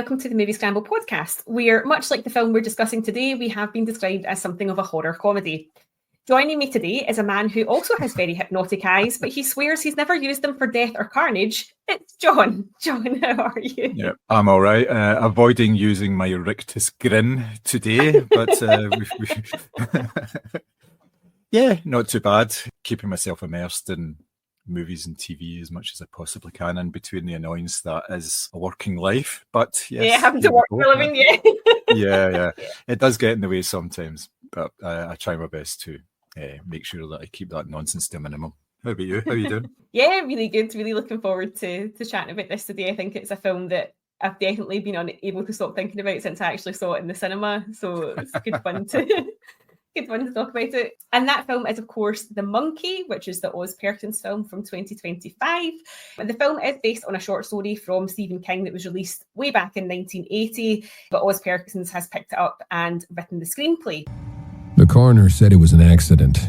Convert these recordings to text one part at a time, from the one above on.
welcome to the Moviescramble podcast, where, much like the film we're discussing today, we have been described as something of a horror comedy. Joining me today is a man who also has very hypnotic eyes, but he swears he's never used them for death or carnage. It's John. John, how are you? Yeah, I'm all right. Avoiding using my rictus grin today, but yeah, not too bad. Keeping myself immersed in movies and TV as much as I possibly can in between the annoyance that is a working life. But yes, yeah, having to work for a living, yeah. It does get in the way sometimes, but I try my best to make sure that I keep that nonsense to a minimum. How about you? How are you doing? Yeah, really good. Really looking forward to chatting about this today. I think it's a film that I've definitely been unable to stop thinking about since I actually saw it in the cinema. So it's good fun to good fun to talk about it. And that film is, of course, The Monkey, which is the Osgood Perkins film from 2025. And the film is based on a short story from Stephen King that was released way back in 1980, but Osgood Perkins has picked it up and written the screenplay. The coroner said it was an accident,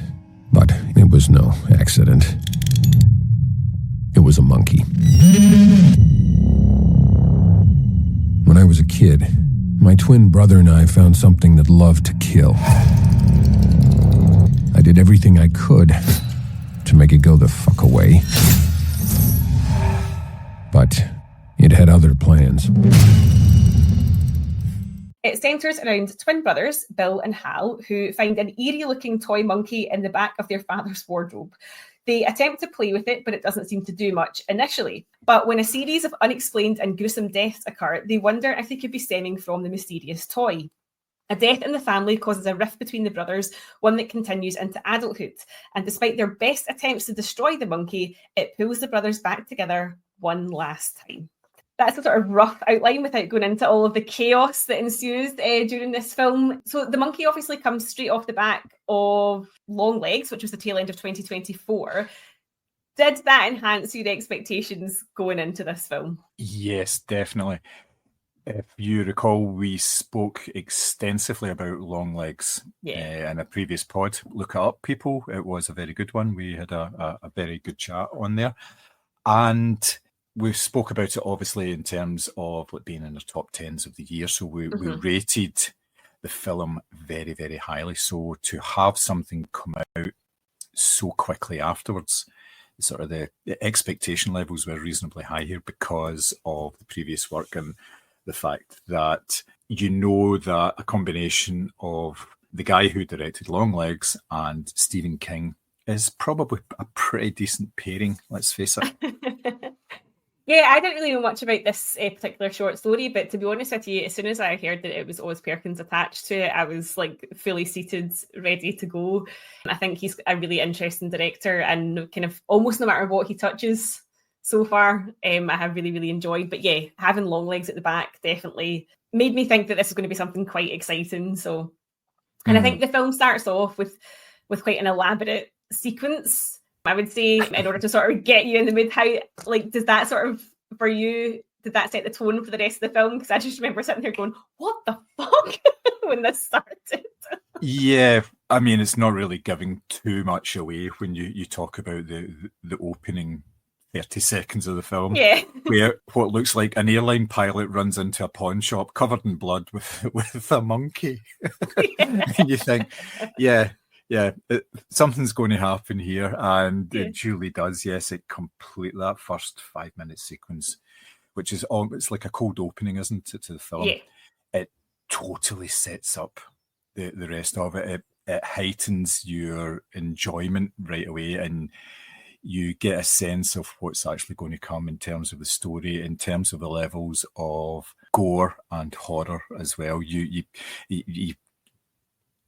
but it was no accident. It was a monkey. When I was a kid, my twin brother and I found something that loved to kill. I did everything I could to make it go the fuck away. But it had other plans. It centres around twin brothers, Bill and Hal, who find an eerie-looking toy monkey in the back of their father's wardrobe. They attempt to play with it, but it doesn't seem to do much initially. But when a series of unexplained and gruesome deaths occur, they wonder if they could be stemming from the mysterious toy. A death in the family causes a rift between the brothers, one that continues into adulthood. And despite their best attempts to destroy the monkey, it pulls the brothers back together one last time. That's a sort of rough outline without going into all of the chaos that ensues during this film. So the monkey obviously comes straight off the back of Longlegs, which was the tail end of 2024. Did that enhance your expectations going into this film? Yes, definitely. If you recall, we spoke extensively about Longlegs in a previous pod. Look it up, people. It was a very good one. We had a very good chat on there. And we spoke about it obviously in terms of it being in the top 10s of the year. So we rated the film very, very highly. So to have something come out so quickly afterwards, sort of the expectation levels were reasonably high here because of the previous work and the fact that you know that a combination of the guy who directed Longlegs and Stephen King is probably a pretty decent pairing, let's face it. Yeah, I didn't really know much about this particular short story, but to be honest with you, as soon as I heard that it was Osgood Perkins attached to it, I was like fully seated, ready to go. I think he's a really interesting director, and kind of almost no matter what he touches so far, I have really, really enjoyed. But yeah, having Longlegs at the back definitely made me think that this is going to be something quite exciting. So, and I think the film starts off with quite an elaborate sequence, I would say, in order to sort of get you in the mood. How, like, does that sort of, for you, did that set the tone for the rest of the film? Because I just remember sitting there going, what the fuck, when this started. Yeah, I mean, it's not really giving too much away when you talk about the opening 30 seconds of the film, where what looks like an airline pilot runs into a pawn shop covered in blood with a monkey. And you think, something's going to happen here, and it duly does. Yes, it completely, that first 5-minute sequence, which is it's like a cold opening, isn't it, to the film? Yeah. It totally sets up the rest of it. It heightens your enjoyment right away, and you get a sense of what's actually going to come in terms of the story, in terms of the levels of gore and horror as well. You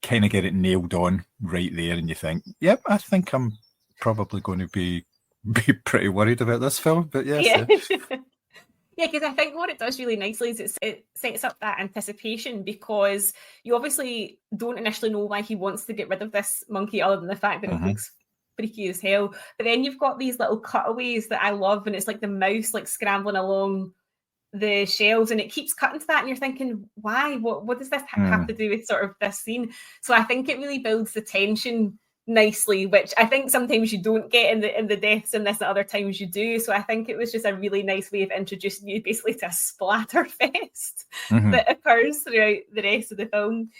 kind of get it nailed on right there, and you think, yep, I think I'm probably going to be pretty worried about this film. But yes. Yeah, because I think what it does really nicely is it sets up that anticipation, because you obviously don't initially know why he wants to get rid of this monkey other than the fact that it looks freaky as hell. But then you've got these little cutaways that I love, and it's like the mouse like scrambling along the shelves, and it keeps cutting to that, and you're thinking, why? What does this have to do with sort of this scene? So I think it really builds the tension nicely, which I think sometimes you don't get in the deaths in this, and other times you do. So I think it was just a really nice way of introducing you basically to a splatter fest that occurs throughout the rest of the film.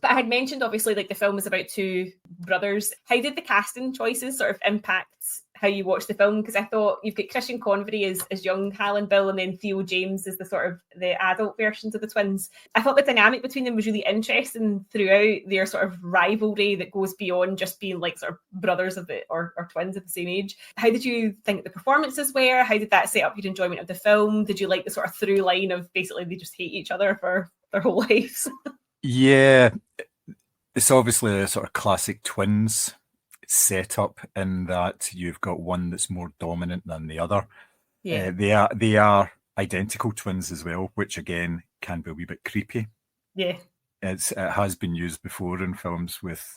But I had mentioned, obviously, like the film is about two brothers. How did the casting choices sort of impact how you watch the film? Because I thought you've got Christian Convery as young Hal and Bill, and then Theo James as the sort of the adult versions of the twins. I thought the dynamic between them was really interesting throughout their sort of rivalry that goes beyond just being like sort of brothers of or twins of the same age. How did you think the performances were? How did that set up your enjoyment of the film? Did you like the sort of through line of basically they just hate each other for their whole lives? Yeah, it's obviously a sort of classic twins setup in that you've got one that's more dominant than the other. Yeah, they are identical twins as well, which again can be a wee bit creepy. Yeah, it has been used before in films with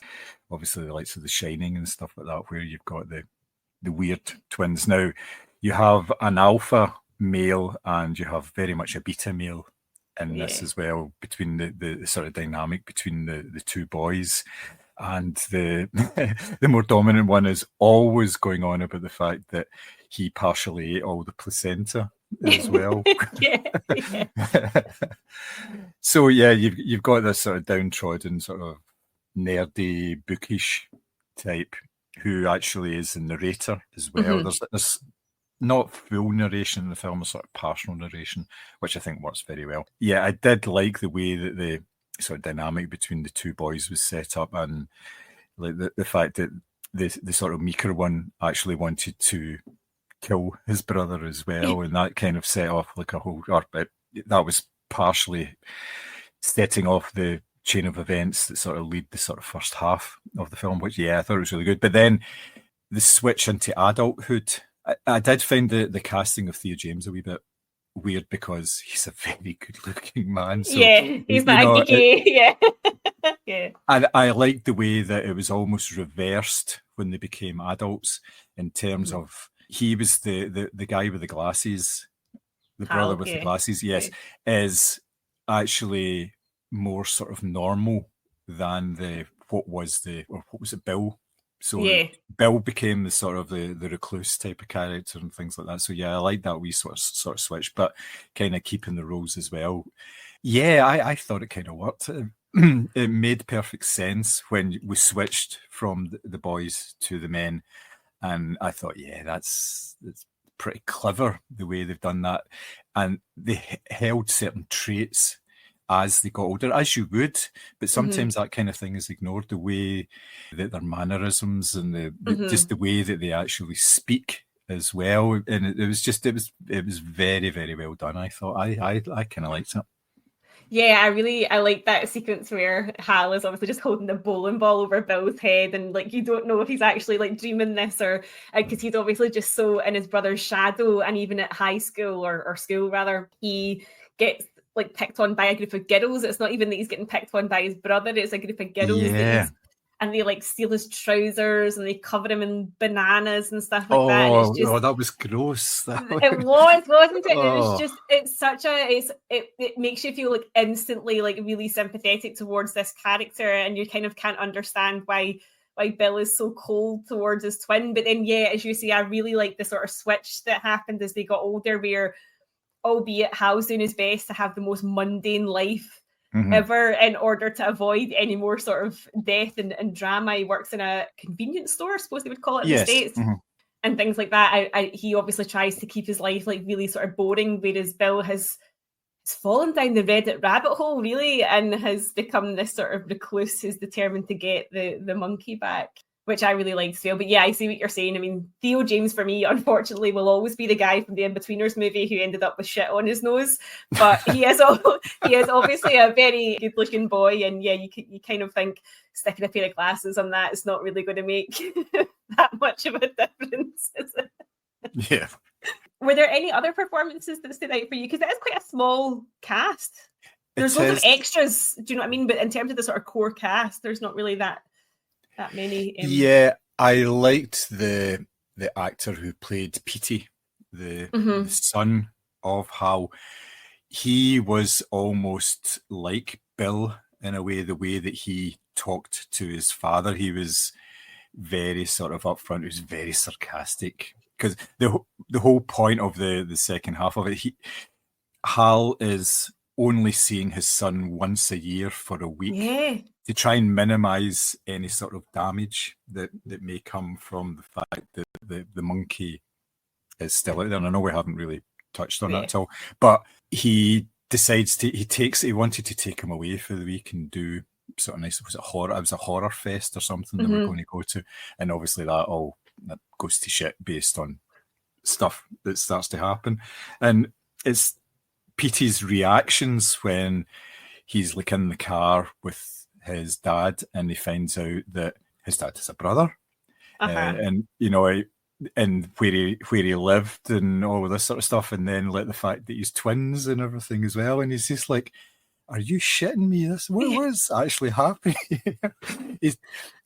obviously the likes of The Shining and stuff like that, where you've got the weird twins. Now you have an alpha male and you have very much a beta male in this as well, between the sort of dynamic between the two boys. And the the more dominant one is always going on about the fact that he partially ate all the placenta as well. So yeah, you've got this sort of downtrodden, sort of nerdy, bookish type who actually is the narrator as well. There's not full narration in the film, a sort of partial narration, which I think works very well. Yeah, I did like the way that the sort of dynamic between the two boys was set up, and like the fact that the sort of meeker one actually wanted to kill his brother as well, and that kind of set off like a whole, that was partially setting off the chain of events that sort of lead the sort of first half of the film, which I thought it was really good. But then the switch into adulthood, I did find the casting of Theo James a wee bit weird because he's a very good-looking man. So, he's not geeky. Yeah. And I liked the way that it was almost reversed when they became adults, in terms of he was the guy with the glasses, the brother with the glasses, is actually more sort of normal than what was it, Bill? So Bill became the sort of the recluse type of character and things like that. So yeah, I like that wee sort of switch, but kind of keeping the roles as well. Yeah, I thought it kind of worked. It made perfect sense when we switched from the boys to the men, and I thought, yeah, that's pretty clever the way they've done that, and they held certain traits as they got older, as you would, but sometimes that kind of thing is ignored, the way that their mannerisms and just the way that they actually speak as well. And it was very, very well done. I thought I kind of liked it. Yeah, I like that sequence where Hal is obviously just holding the bowling ball over Bill's head, and like you don't know if he's actually like dreaming this or because he's obviously just so in his brother's shadow, and even at high school or school rather, he gets like picked on by a group of girls. It's not even that he's getting picked on by his brother, it's a group of girls and they like steal his trousers and they cover him in bananas and stuff like that. And it's just, that was gross. It was, wasn't it? It was just, it's such it makes you feel like instantly like really sympathetic towards this character, and you kind of can't understand why Bill is so cold towards his twin. But then as you say, I really like the sort of switch that happened as they got older, where albeit Hal's doing his best to have the most mundane life ever in order to avoid any more sort of death and drama. He works in a convenience store, I suppose they would call it in the States, and things like that. He obviously tries to keep his life like really sort of boring, whereas Bill has fallen down the Reddit rabbit hole really and has become this sort of recluse who's determined to get the monkey back, which I really liked as well. But yeah, I see what you're saying. I mean, Theo James for me, unfortunately, will always be the guy from the In-Betweeners movie who ended up with shit on his nose. But he is obviously a very good-looking boy, and you kind of think sticking a pair of glasses on that is not really going to make that much of a difference, is it? Yeah. Were there any other performances that stood out for you? Because it is quite a small cast. There's loads of extras, do you know what I mean? But in terms of the sort of core cast, there's not really that many. Yeah, I liked the actor who played Petey, the son of Hal. He was almost like Bill in a way, the way that he talked to his father. He was very sort of upfront, who's very sarcastic. Because the whole point of the second half of it, Hal is only seeing his son once a year for a week to try and minimise any sort of damage that may come from the fact that the monkey is still out there. And I know we haven't really touched on that at all, but he decides he wanted to take him away for the week and do sort of nice, it was a horror fest or something that we're going to go to, and obviously that goes to shit based on stuff that starts to happen. And it's Petey's reactions when he's like in the car with his dad and he finds out that his dad is a brother, and you know, and where he lived and all this sort of stuff, and then like the fact that he's twins and everything as well, and he's just like, are you shitting me? What is actually happening?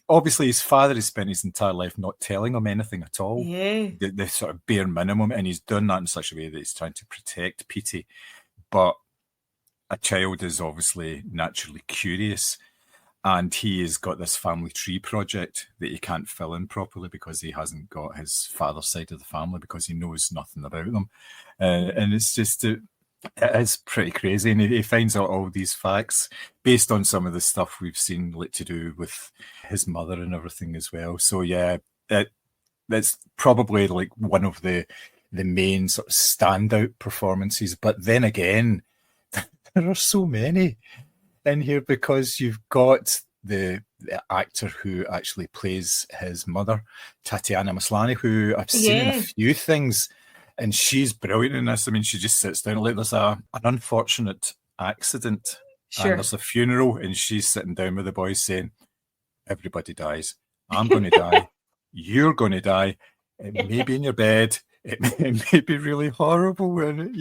Obviously his father has spent his entire life not telling him anything at all. The sort of bare minimum, and he's done that in such a way that he's trying to protect Petey. But a child is obviously naturally curious, and he has got this family tree project that he can't fill in properly because he hasn't got his father's side of the family, because he knows nothing about them. And it's just, it is pretty crazy. And he finds out all these facts based on some of the stuff we've seen, like to do with his mother and everything as well. So yeah, that's probably like one of the main sort of standout performances. But then again, there are so many in here, because you've got the actor who actually plays his mother, Tatiana Maslany, who I've seen in a few things, and she's brilliant in this. I mean, she just sits down, like there's an unfortunate accident, and there's a funeral, and she's sitting down with the boys saying, everybody dies. I'm going to die. You're going to die. It may be in your bed. It may be really horrible, and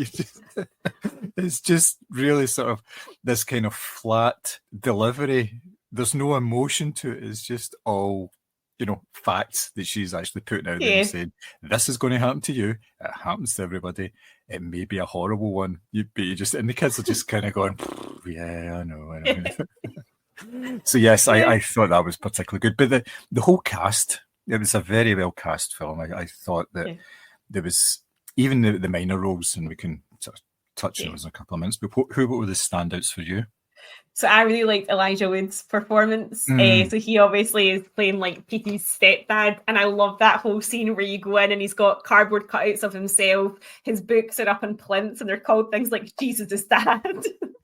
it's just really sort of this kind of flat delivery. There's no emotion to it. It's just all, you know, facts that she's actually putting out there and saying, this is going to happen to you. It happens to everybody. It may be a horrible one. And the kids are just kind of going, yeah, I know. So yes, I thought that was particularly good. But the whole cast, it was a very well cast film. I thought that there was even the minor roles, and we can sort of touch on those in a couple of minutes. But who were the standouts for you? So I really liked Elijah Wood's performance. So he obviously is playing like Petey's stepdad, and I love that whole scene where you go in and he's got cardboard cutouts of himself. His books are up on plinths, and they're called things like Jesus' Dad,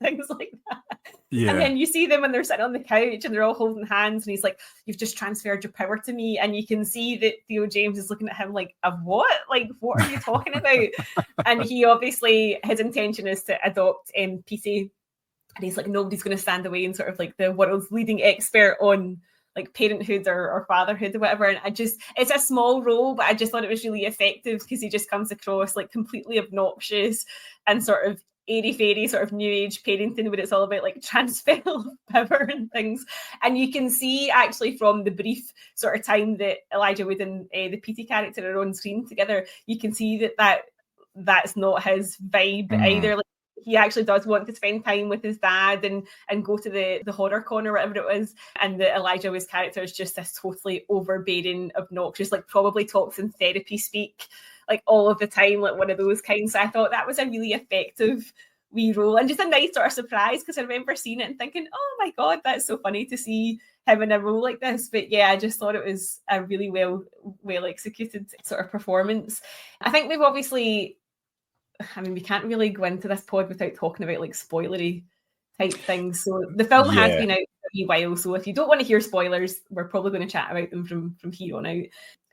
things like that. Yeah. And then you see them when they're sitting on the couch and they're all holding hands, and he's like, "You've just transferred your power to me." And you can see that Theo James is looking at him like, "A what? Like, what are you talking about?" And he obviously, his intention is to adopt Petey. And he's like, nobody's going to stand away and sort of like the world's leading expert on like parenthood or fatherhood or whatever. And it's a small role, but I just thought it was really effective because he just comes across like completely obnoxious and sort of airy-fairy sort of new age parenting, where it's all about like transfer of power and things. And you can see actually from the brief sort of time that Elijah Wood and the Petey character are on screen together, you can see that's not his vibe either. Like, he actually does want to spend time with his dad and go to the horror con or whatever it was. And the Elijah Wood's character is just this totally overbearing, obnoxious, like probably talks in therapy speak, like all of the time, like one of those kinds. So I thought that was a really effective wee role and just a nice sort of surprise, because I remember seeing it and thinking, oh my God, that's so funny to see him in a role like this. But yeah, I just thought it was a really well executed sort of performance. I think they've obviously... I mean, we can't really go into this pod without talking about like spoilery type things. So the film has been out for a wee while. So if you don't want to hear spoilers, we're probably going to chat about them from here on out.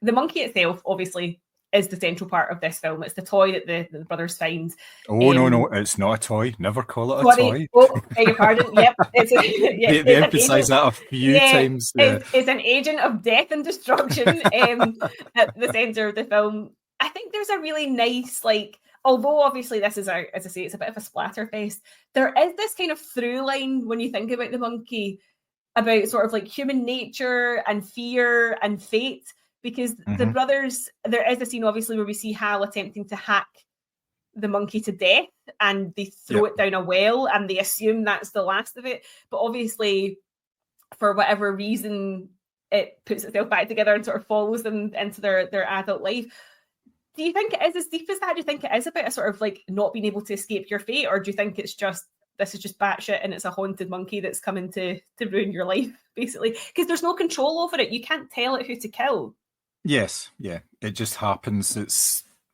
The monkey itself, obviously, is the central part of this film. It's the toy that the brothers find. Oh, no, it's not a toy. Never call it a toy. Oh, beg your pardon. Yep. They emphasise that a few times. It's an agent of death and destruction at the centre of the film. I think there's a really nice, like, although obviously this is, as I say, it's a bit of a splatter fest, there is this kind of through line when you think about the monkey, about sort of like human nature and fear and fate, because the brothers, there is a scene obviously where we see Hal attempting to hack the monkey to death, and they throw it down a well and they assume that's the last of it. But obviously, for whatever reason, it puts itself back together and sort of follows them into their adult life. Do you think it is as deep as that? Do you think it is about a sort of like not being able to escape your fate, or do you think it's just this is just batshit and it's a haunted monkey that's coming to ruin your life, basically? Because there's no control over it. You can't tell it who to kill. Yes, yeah, it just happens.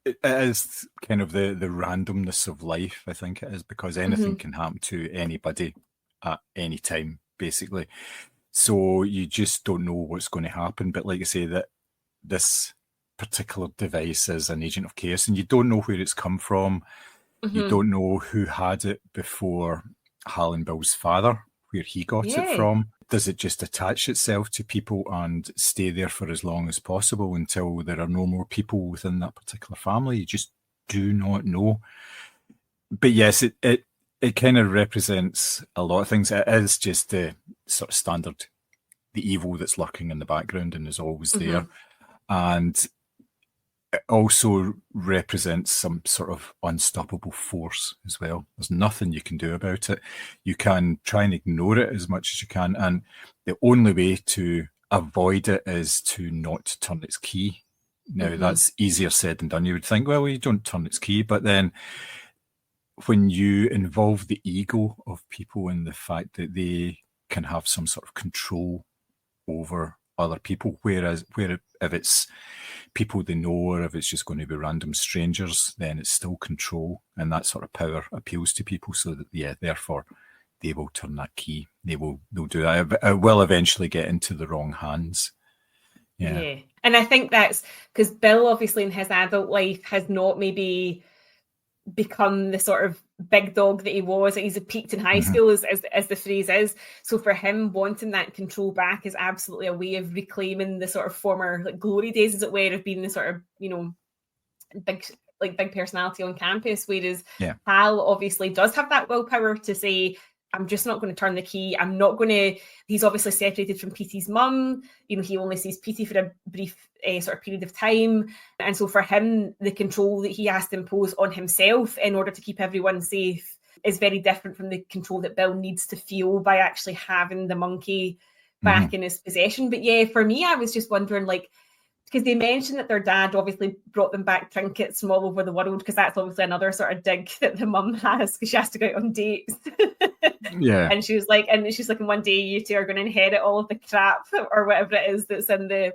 It is kind of the randomness of life, I think it is, because anything can happen to anybody at any time, basically. So you just don't know what's going to happen. But like I say, that this particular device is an agent of chaos, and you don't know where it's come from. You don't know who had it before Hal and Bill's father, where he got it from. Does it just attach itself to people and stay there for as long as possible until there are no more people within that particular family? You just do not know. But yes, it kind of represents a lot of things. It is just the sort of standard, the evil that's lurking in the background and is always there. And it also represents some sort of unstoppable force as well. There's nothing you can do about it. You can try and ignore it as much as you can, and the only way to avoid it is to not turn its key. Now, that's easier said than done. You would think, well, you don't turn its key, but then when you involve the ego of people and the fact that they can have some sort of control over other people, where if it's people they know or if it's just going to be random strangers, then it's still control, and that sort of power appeals to people, so that therefore they will turn that key. They'll do that. It will eventually get into the wrong hands. Yeah. And I think that's because Bill, obviously, in his adult life, has not maybe become the sort of big dog that he was. He's peaked in high school, as the phrase is. So for him, wanting that control back is absolutely a way of reclaiming the sort of former like glory days, as it were, of being the sort of, you know, big personality on campus. Whereas Hal obviously does have that willpower to say, I'm just not going to turn the key. I'm not going to. He's obviously separated from Petey's mum. You know, he only sees Petey for a brief sort of period of time. And so for him, the control that he has to impose on himself in order to keep everyone safe is very different from the control that Bill needs to feel by actually having the monkey back in his possession. But yeah, for me, I was just wondering, like, because they mentioned that their dad obviously brought them back trinkets from all over the world, because that's obviously another sort of dig that the mum has, because she has to go out on dates. And she's like, and one day you two are going to inherit all of the crap or whatever it is that's in the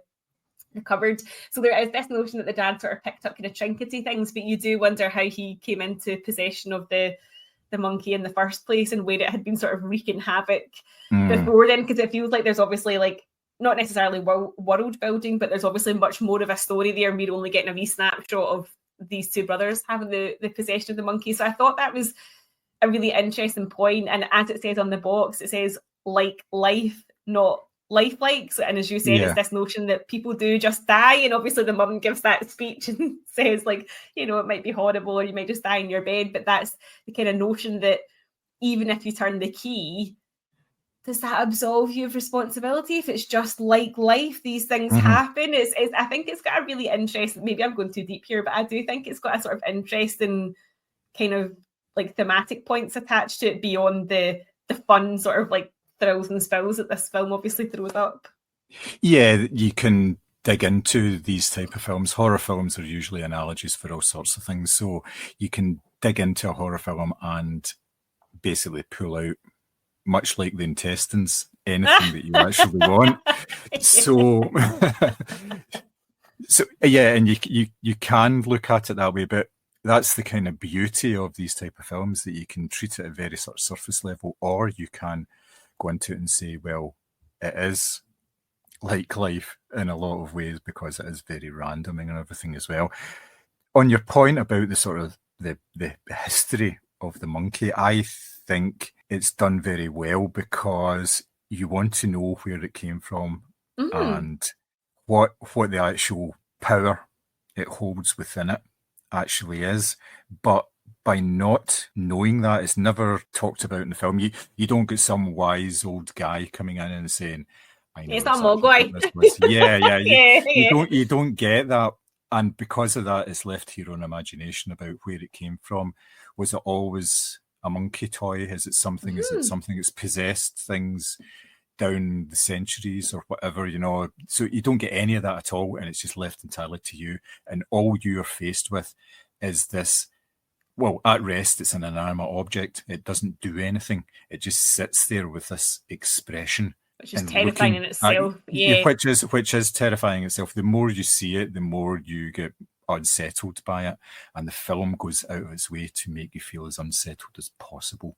cupboard. So there is this notion that the dad sort of picked up kind of trinkety things, but you do wonder how he came into possession of the monkey in the first place, and where it had been sort of wreaking havoc before then, because it feels like there's obviously like not necessarily world building, but there's obviously much more of a story there, and we're only getting a wee snapshot of these two brothers having the possession of the monkey. So I thought that was a really interesting point. And as it says on the box, it says like life, not lifelike. And as you said, it's this notion that people do just die. And obviously the mum gives that speech and says, like, you know, it might be horrible or you might just die in your bed. But that's the kind of notion that even if you turn the key, does that absolve you of responsibility? If it's just like life, these things happen. I think it's got a really interesting, maybe I'm going too deep here, but I do think it's got a sort of interesting kind of like thematic points attached to it beyond the fun sort of like thrills and spills that this film obviously throws up. Yeah, you can dig into these type of films. Horror films are usually analogies for all sorts of things. So you can dig into a horror film and basically pull out, much like the intestines, anything that you actually want. So yeah, and you can look at it that way, but that's the kind of beauty of these type of films, that you can treat it at a very sort of surface level, or you can go into it and say, well, it is like life in a lot of ways because it is very random and everything as well. On your point about the sort of the history of the monkey, I think it's done very well because you want to know where it came from and what the actual power it holds within it actually is. But by not knowing that, it's never talked about in the film. You don't get some wise old guy coming in and saying, I know it's not Mogwai. You don't get that. And because of that, it's left to your own imagination about where it came from. Was it always a monkey toy? Is it something that's possessed things? down the centuries or whatever, so you don't get any of that at all, and it's just left entirely to you, and all you are faced with is this. Well, at rest, it's an inanimate object. It doesn't do anything. It just sits there with this expression, which is terrifying in itself. Which is terrifying in itself. The more you see it, the more you get unsettled by it, and the film goes out of its way to make you feel as unsettled as possible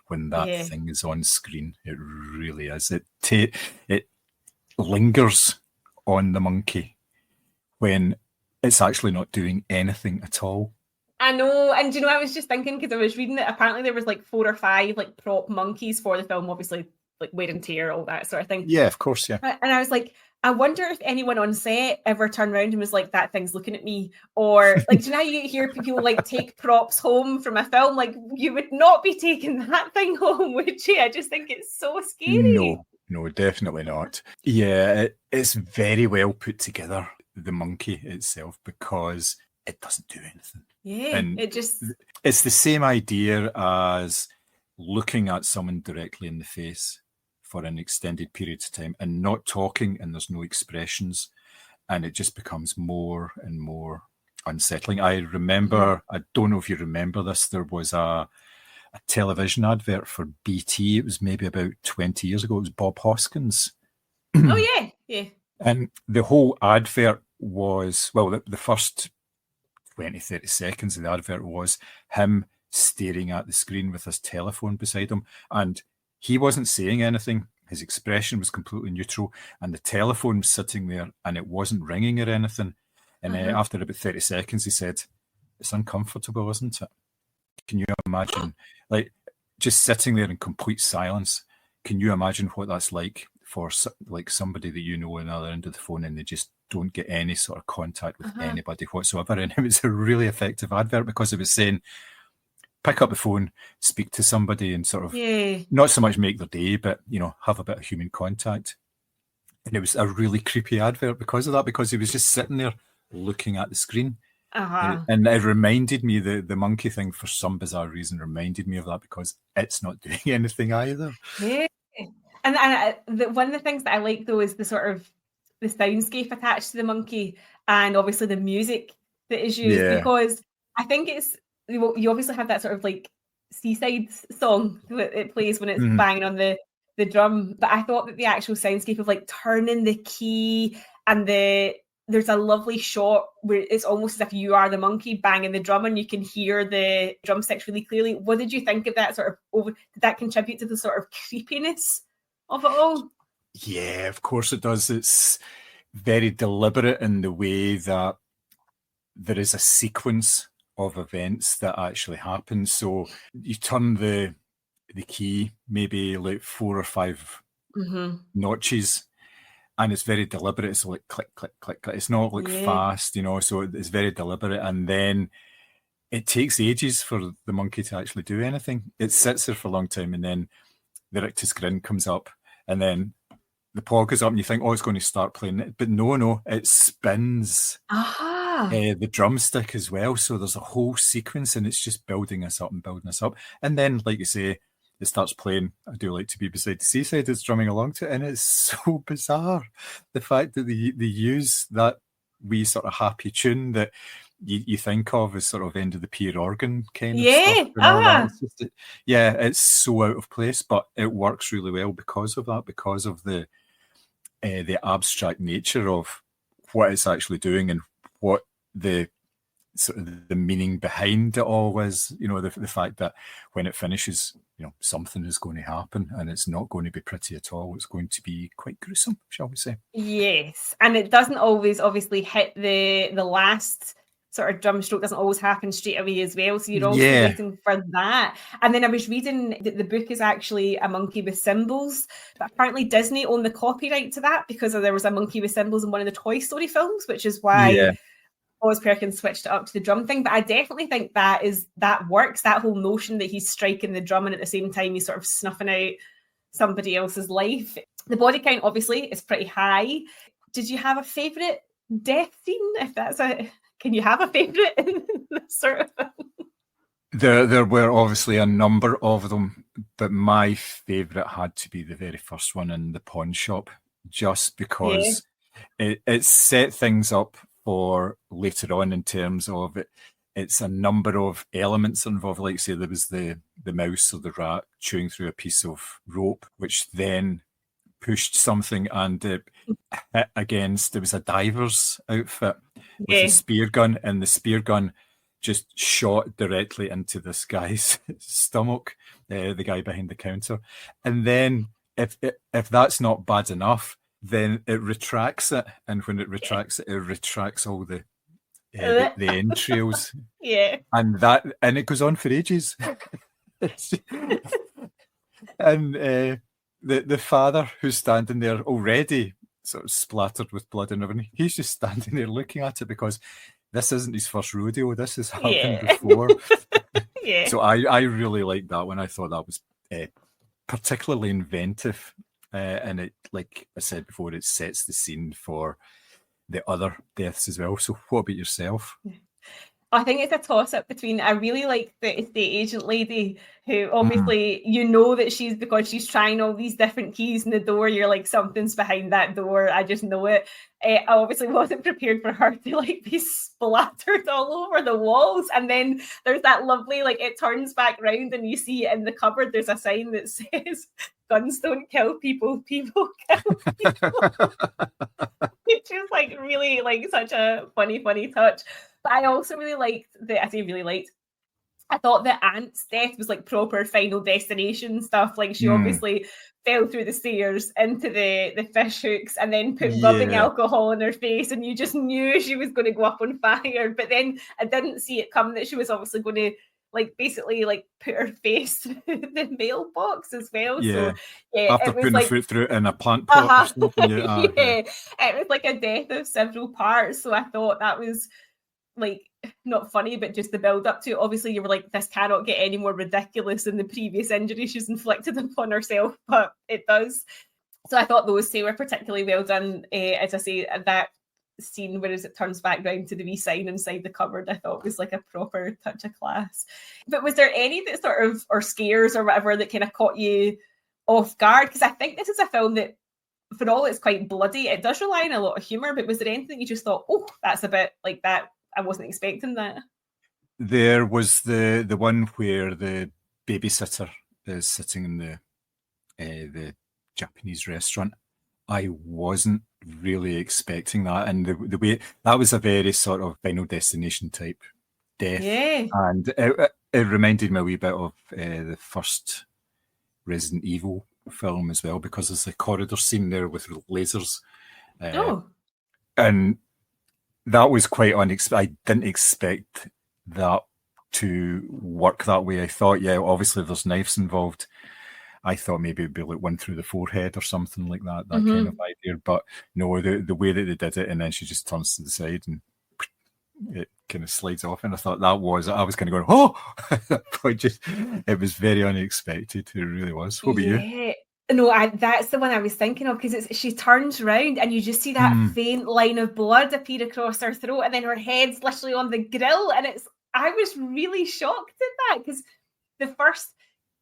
when that thing is on screen. It really is. It lingers on the monkey when it's actually not doing anything at all. I know, and I was just thinking, because I was reading that apparently there was like 4 or 5 like prop monkeys for the film, obviously like wear and tear, all that sort of thing. Yeah, of course, yeah. And I was like, I wonder if anyone on set ever turned around and was like, that thing's looking at me. Or like, do you know how you hear people like take props home from a film? Like, you would not be taking that thing home, would you? I just think it's so scary. No, definitely not. Yeah, it's very well put together, the monkey itself, because it doesn't do anything. Yeah, and it's the same idea as looking at someone directly in the face for an extended period of time and not talking, and there's no expressions, and it just becomes more and more unsettling. I remember, I don't know if you remember this, there was a television advert for BT. It was maybe about 20 years ago. It was Bob Hoskins. Oh, yeah. And the whole advert was, well, the first 20, 30 seconds of the advert was him staring at the screen with his telephone beside him. And he wasn't saying anything. His expression was completely neutral. And the telephone was sitting there and it wasn't ringing or anything. And after about 30 seconds, he said, "It's uncomfortable, isn't it?" Can you imagine, like, just sitting there in complete silence? Can you imagine what that's like for like somebody that you know on the other end of the phone, and they just don't get any sort of contact with anybody whatsoever? And it was a really effective advert because it was saying, pick up the phone, speak to somebody, and sort of not so much make their day, but have a bit of human contact. And it was a really creepy advert because of that, because he was just sitting there looking at the screen. And it reminded me, the monkey thing, for some bizarre reason, reminded me of that, because it's not doing anything either. Yeah. And one of the things that I like, though, is the sort of the soundscape attached to the monkey, and obviously the music that is used, because I think you obviously have that sort of like seaside song that it plays when it's banging on the drum, but I thought that the actual soundscape of like turning the key, and there's a lovely shot where it's almost as if you are the monkey banging the drum and you can hear the drumsticks really clearly. What did you think of that sort of did that contribute to the sort of creepiness of it all? Yeah, of course it does. It's very deliberate in the way that there is a sequence of events that actually happen. So you turn the key maybe like 4 or 5 notches, and it's very deliberate. It's like click, click, click, click. It's not like fast, so it's very deliberate. And then it takes ages for the monkey to actually do anything. It sits there for a long time, and then the rictus grin comes up, and then the paw goes up, and you think, oh, it's going to start playing it. But no, it spins the drumstick as well. So there's a whole sequence, and it's just building us up and building us up. And then, like you say, it starts playing I Do Like to Be Beside the Seaside. It's drumming along to it, and it's so bizarre. The fact that they use that wee sort of happy tune that you think of as sort of end of the pier organ kind of stuff. It's so out of place, but it works really well because of that, because of the abstract nature of what it's actually doing and what the sort of the meaning behind it all is. The fact that when it finishes, something is going to happen, and it's not going to be pretty at all. It's going to be quite gruesome, shall we say? Yes, and it doesn't always obviously hit the last sort of drum stroke, doesn't always happen straight away as well. So you're also waiting for that. And then I was reading that the book is actually a monkey with cymbals, but apparently Disney owned the copyright to that because there was a monkey with cymbals in one of the Toy Story films, which is why Osgood Perkins switched it up to the drum thing. But I definitely think that works, that whole notion that he's striking the drum and at the same time he's sort of snuffing out somebody else's life. The body count obviously is pretty high. Did you have a favourite death scene? Can you have a favourite in this sort of film? There were obviously a number of them. But my favourite had to be the very first one in the pawn shop, just because it set things up for later on in terms of it. It's a number of elements involved. Like, say, there was the mouse or the rat chewing through a piece of rope, which then pushed something and it hit against, there was a diver's outfit with a spear gun, and the spear gun just shot directly into this guy's stomach, the guy behind the counter. And then if that's not bad enough, then it retracts it, and when it retracts it retracts all the entrails. And it goes on for ages. And the father, who's standing there already sort of splattered with blood and everything, he's just standing there looking at it, because this isn't his first rodeo. This has happened before. So I really liked that one. I thought that was particularly inventive. And it, like I said before, it sets the scene for the other deaths as well. So what about yourself? I think it's a toss-up between, I really like the estate agent lady, who obviously you know that because she's trying all these different keys in the door, you're like, something's behind that door, I just know it. I obviously wasn't prepared for her to like be splattered all over the walls. And then there's that lovely, like, it turns back round and you see in the cupboard there's a sign that says, "Guns don't kill people, people kill people." Which is like really like such a funny touch. But I also really liked I thought the aunt's death was like proper Final Destination stuff. Like, she obviously fell through the stairs into the fish hooks and then put rubbing alcohol in her face, and you just knew she was going to go up on fire. But then I didn't see it come that she was obviously going to like basically like put her face through the mailbox as well. So after it was putting like, her foot through it in a plant pot or something. It was like a death of several parts. So I thought that was like not funny, but just the build up to it. Obviously you were like, this cannot get any more ridiculous than the previous injury she's inflicted upon herself, but it does. So I thought those two were particularly well done. As I say, that scene where it turns back round to the wee sign inside the cupboard, I thought was like a proper touch of class. But was there any that sort of, or scares or whatever, that kind of caught you off guard? Because I think this is a film that, for all it's quite bloody, it does rely on a lot of humour. But was there anything you just thought, oh, that's a bit like that, I wasn't expecting that? There was the one where the babysitter is sitting in the Japanese restaurant. I wasn't really expecting that, and the way that was a very sort of Final Destination type death, and it reminded me a wee bit of the first Resident Evil film as well, because there's a corridor scene there with lasers, and that was quite unexpected. I didn't expect that to work that way. I thought, obviously there's knives involved. I thought maybe it'd be like one through the forehead or something like that, kind of idea. But no, the way that they did it, and then she just turns to the side and it kind of slides off. And I thought I was kind of going, oh! It was very unexpected. It really was. What about you? No, that's the one I was thinking of, because she turns around and you just see that faint line of blood appear across her throat, and then her head's literally on the grill. And I was really shocked at that, because the first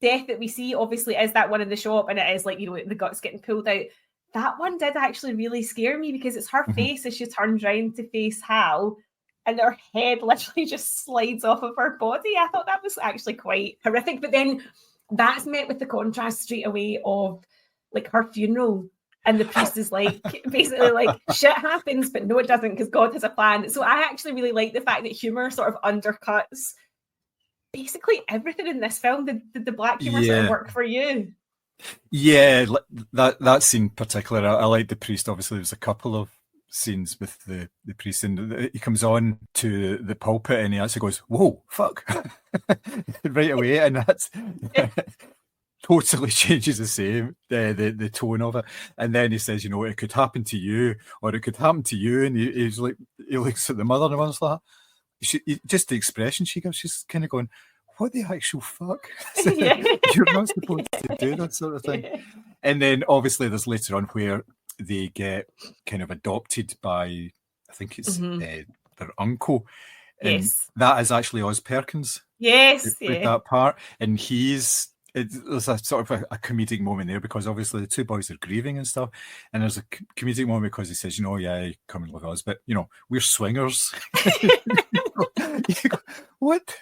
death that we see obviously is that one in the shop, and it is like, the guts getting pulled out. That one did actually really scare me, because it's her face as she turns around to face Hal, and her head literally just slides off of her body. I thought that was actually quite horrific. But then that's met with the contrast straight away of like her funeral, and the priest is like basically like, shit happens, but no it doesn't, because God has a plan. So I actually really like the fact that humor sort of undercuts basically everything in this film. Did the black humor sort of work for you? Yeah, that scene particularly, I like the priest. Obviously there's a couple of scenes with the priest, and he comes on to the pulpit and he actually goes, whoa, fuck, right away, and that's totally changes the tone of it. And then he says, it could happen to you, or it could happen to you, and he's like, he looks at the mother, and the mother's like, just the expression she gives, she's kind of going, what the actual fuck? You're not supposed to do that sort of thing. And then obviously there's later on where they get kind of adopted by, I think it's their uncle. And that is actually Oz Perkins. Yes. With that part. And he's there's a sort of a comedic moment there because obviously the two boys are grieving and stuff, and there's a comedic moment because he says, yeah, come and look at us, but we're swingers. You go, what?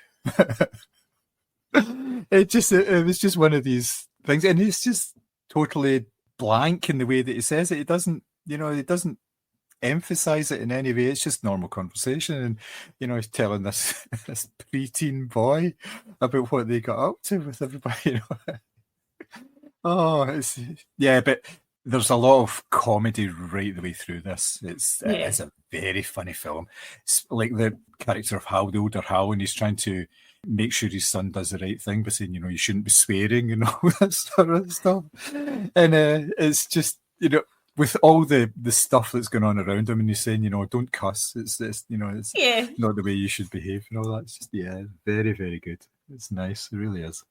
It was just one of these things, and it's just totally blank in the way that he says it. It doesn't emphasize it in any way. It's just normal conversation, and he's telling this preteen boy about what they got up to with everybody. But there's a lot of comedy right the way through this. It's a very funny film. It's like the character of Hal, the older Hal, and he's trying to make sure his son does the right thing by saying, you shouldn't be swearing and all that sort of stuff. And it's just, with all the stuff that's going on around him, and he's saying, don't cuss. It's not the way you should behave and all that. It's just, very, very good. It's nice. It really is.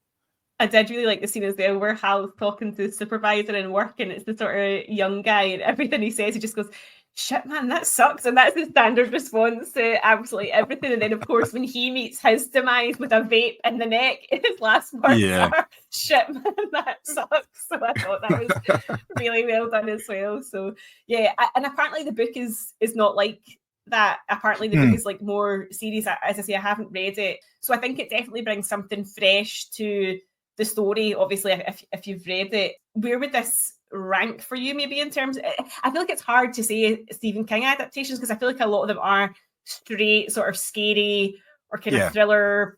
I did really like the scene as well where Hal's talking to the supervisor in work, and it's the sort of young guy, and everything he says, he just goes, shit, man, that sucks. And that's the standard response to absolutely everything. And then, of course, when he meets his demise with a vape in the neck, his last words are, shit, man, that sucks. So I thought that was really well done as well. So, yeah, and apparently the book is not like that. Apparently the book is like more serious. As I say, I haven't read it. So I think it definitely brings something fresh to the story. Obviously, if you've read it, where would this rank for you maybe in terms I feel like it's hard to say Stephen King adaptations because I feel like a lot of them are straight sort of scary or kind of thriller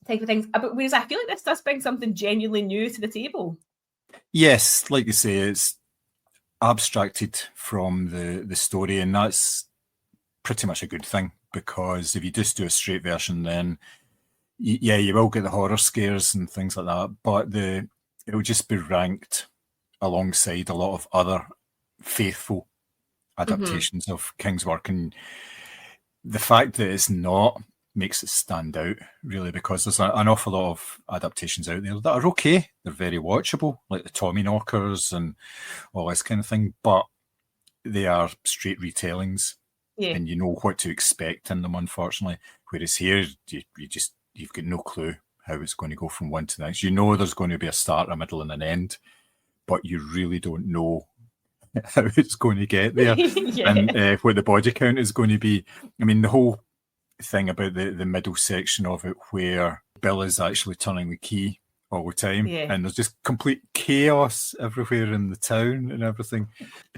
type of things, but whereas I feel like this does bring something genuinely new to the table. Yes, like you say, it's abstracted from the story, and that's pretty much a good thing, because if you just do a straight version, then you will get the horror scares and things like that, but it will just be ranked alongside a lot of other faithful adaptations of King's work. And the fact that it's not makes it stand out, really, because there's an awful lot of adaptations out there that are okay. They're very watchable, like the Tommyknockers and all this kind of thing, but they are straight retellings, and you know what to expect in them, unfortunately. Whereas here, you've got no clue how it's going to go from one to the next. You know there's going to be a start, a middle, and an end, but you really don't know how it's going to get there and what the body count is going to be. I mean, the whole thing about the middle section of it where Bill is actually turning the key all the time, and there's just complete chaos everywhere in the town and everything,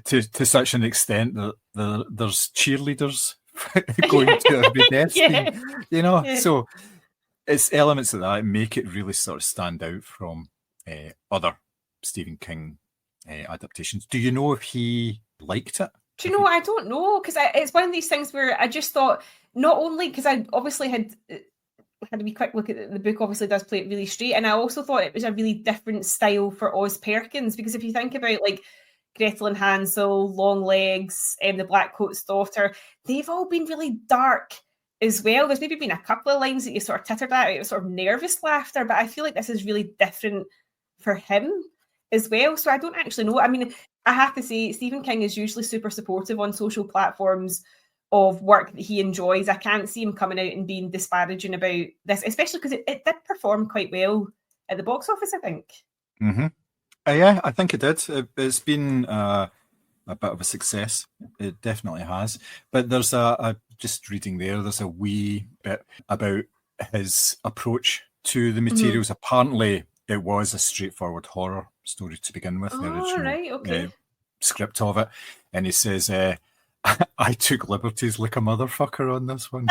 to such an extent that there's cheerleaders going to every death scene, so it's elements of that make it really sort of stand out from other Stephen King adaptations. Do you know if he liked it? Do you know, I don't know, because it's one of these things where I just thought, not only because I obviously had a wee quick look at the book, obviously does play it really straight, and I also thought it was a really different style for Oz Perkins, because if you think about like Gretel and Hansel, Longlegs, and the Black Coat's Daughter, they've all been really dark as well. There's maybe been a couple of lines that you sort of tittered at, it was sort of nervous laughter, but I feel like this is really different for him as well. So I don't actually know. I mean, I have to say, Stephen King is usually super supportive on social platforms of work that he enjoys. I can't see him coming out and being disparaging about this, especially because it did perform quite well at the box office, I think. Yeah, I think it did. It's been a bit of a success. It definitely has. But there's just reading there's a wee bit about his approach to the materials. Apparently, it was a straightforward horror story to begin with, the original script of it. And he says, I took liberties like a motherfucker on this one.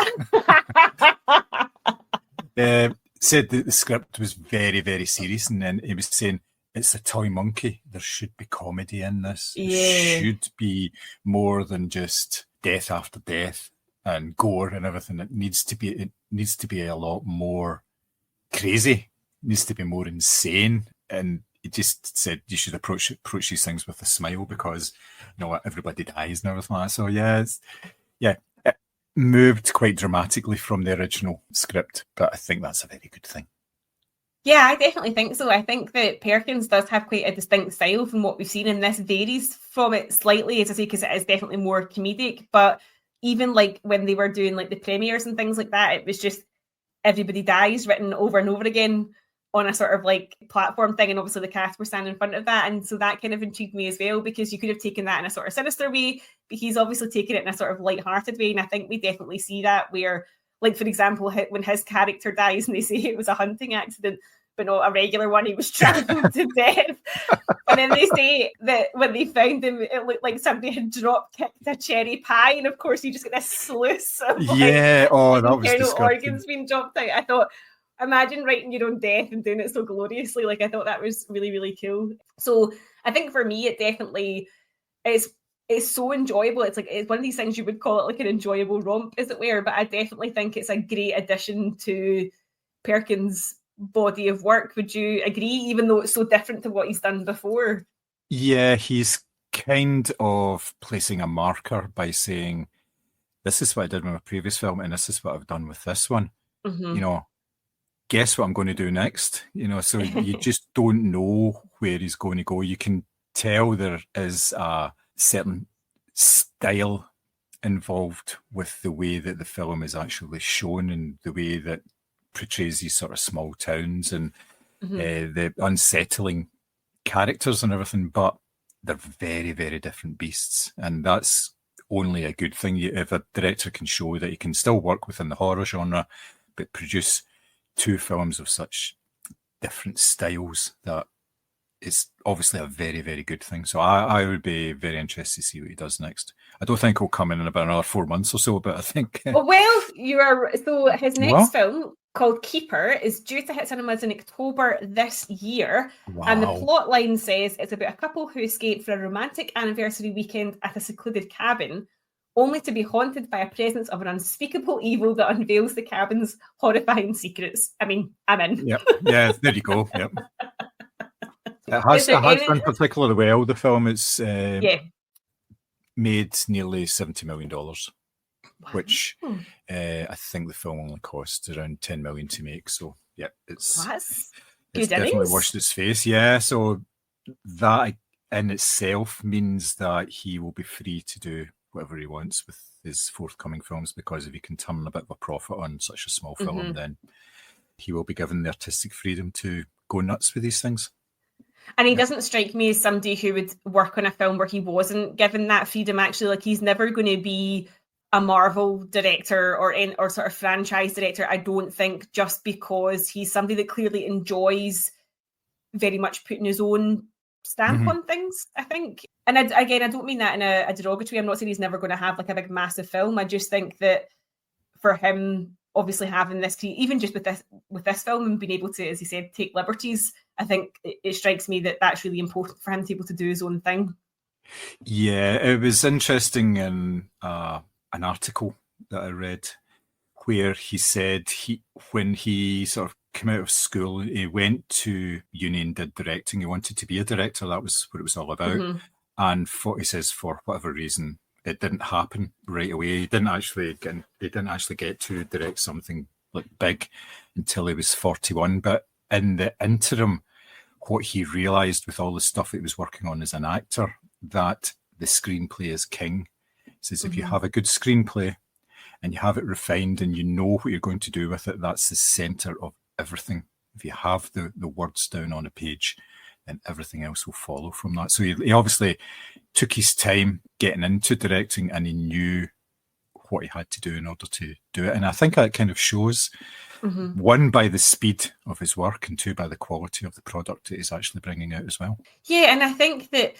Said that the script was very, very serious, and then he was saying, it's a toy monkey. There should be comedy in this. It should be more than just death after death and gore and everything. It needs to be a lot more crazy. It needs to be more insane. And he just said you should approach these things with a smile, because everybody dies and everything like that. So it moved quite dramatically from the original script, but I think that's a very good thing. Yeah, I definitely think so. I think that Perkins does have quite a distinct style from what we've seen, and this varies from it slightly, as I say, because it is definitely more comedic. But even like when they were doing like the premieres and things like that, it was just everybody dies written over and over again on a sort of like platform thing, and obviously the cast were standing in front of that, and so that kind of intrigued me as well, because you could have taken that in a sort of sinister way, but he's obviously taken it in a sort of light-hearted way, and I think we definitely see that where, like, for example, when his character dies and they say it was a hunting accident but not a regular one, he was strangled to death, and then they say that when they found him it looked like somebody had drop-kicked a cherry pie, and of course you just get this sluice of that was disgusting. organs being dropped out. I thought, imagine writing your own death and doing it so gloriously. Like, I thought that was really, really cool. So I think for me, it definitely is. It's so enjoyable. It's like, it's one of these things you would call it like an enjoyable romp, as it were. But I definitely think it's a great addition to Perkins' body of work. Would you agree? Even though it's so different to what he's done before. Yeah, he's kind of placing a marker by saying, "This is what I did with my previous film, and this is what I've done with this one." Mm-hmm. You know, guess what I'm going to do next? You know, so you just don't know where he's going to go. You can tell there is a certain style involved with the way that the film is actually shown and the way that portrays these sort of small towns and the unsettling characters and everything, but they're very, very different beasts, and that's only a good thing. If a director can show that he can still work within the horror genre but produce two films of such different styles, that is obviously a very, very good thing. So I would be very interested to see what he does next. I don't think he'll come in about another 4 months or so, but I think... Well, you are... So his next film, called Keeper, is due to hit cinemas in October this year. Wow. And the plot line says it's about a couple who escape for a romantic anniversary weekend at a secluded cabin, only to be haunted by a presence of an unspeakable evil that unveils the cabin's horrifying secrets. I mean, I'm in. Yep. Yeah, there you go. Yep. It has done particularly well, the film. It's made nearly $70 million, wow. Which I think the film only cost around $10 million to make. So, yeah, it's definitely washed its face. Yeah, so that in itself means that he will be free to do whatever he wants with his forthcoming films, because if he can turn a bit of a profit on such a small film, then he will be given the artistic freedom to go nuts with these things. And he doesn't strike me as somebody who would work on a film where he wasn't given that freedom. Actually, like, he's never going to be a Marvel director or sort of franchise director, I don't think, just because he's somebody that clearly enjoys very much putting his own stamp on things, I think. And I don't mean that in a derogatory. I'm not saying he's never going to have like a big massive film. I just think that for him, obviously having this, even just with this film and being able to, as he said, take liberties, I think it strikes me that that's really important for him to be able to do his own thing. Yeah, it was interesting in an article that I read where he said when he sort of came out of school, he went to uni and did directing. He wanted to be a director. That was what it was all about. And he says, for whatever reason, it didn't happen right away. He didn't actually get to direct something like big until he was 41. But in the interim, what he realised with all the stuff that he was working on as an actor, that the screenplay is king. He says, if you have a good screenplay and you have it refined and you know what you're going to do with it, that's the centre of everything. If you have the words down on a page, then everything else will follow from that. So he obviously took his time getting into directing, and he knew what he had to do in order to do it. And I think that kind of shows, one, by the speed of his work, and two, by the quality of the product that he's actually bringing out as well. Yeah, and I think that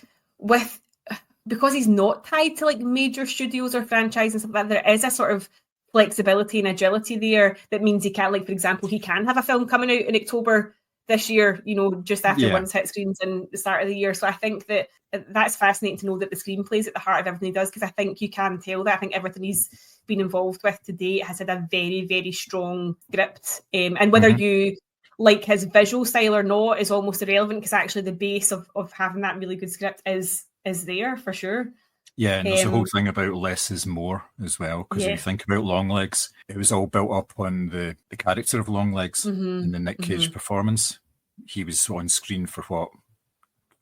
because he's not tied to like major studios or franchises and stuff like that, there is a sort of flexibility and agility there that means he can, like, for example, he can have a film coming out in October this year, you know, just after one's hit screens in the start of the year. So I think that that's fascinating to know that the screenplay is at the heart of everything he does, because I think you can tell that. I think everything he's been involved with to date has had a very, very strong script. And whether you like his visual style or not is almost irrelevant, because actually the base of having that really good script is there for sure. Yeah, and there's the whole thing about less is more as well, because if you think about Longlegs, it was all built up on the character of Longlegs and the Nick Cage performance. He was on screen for,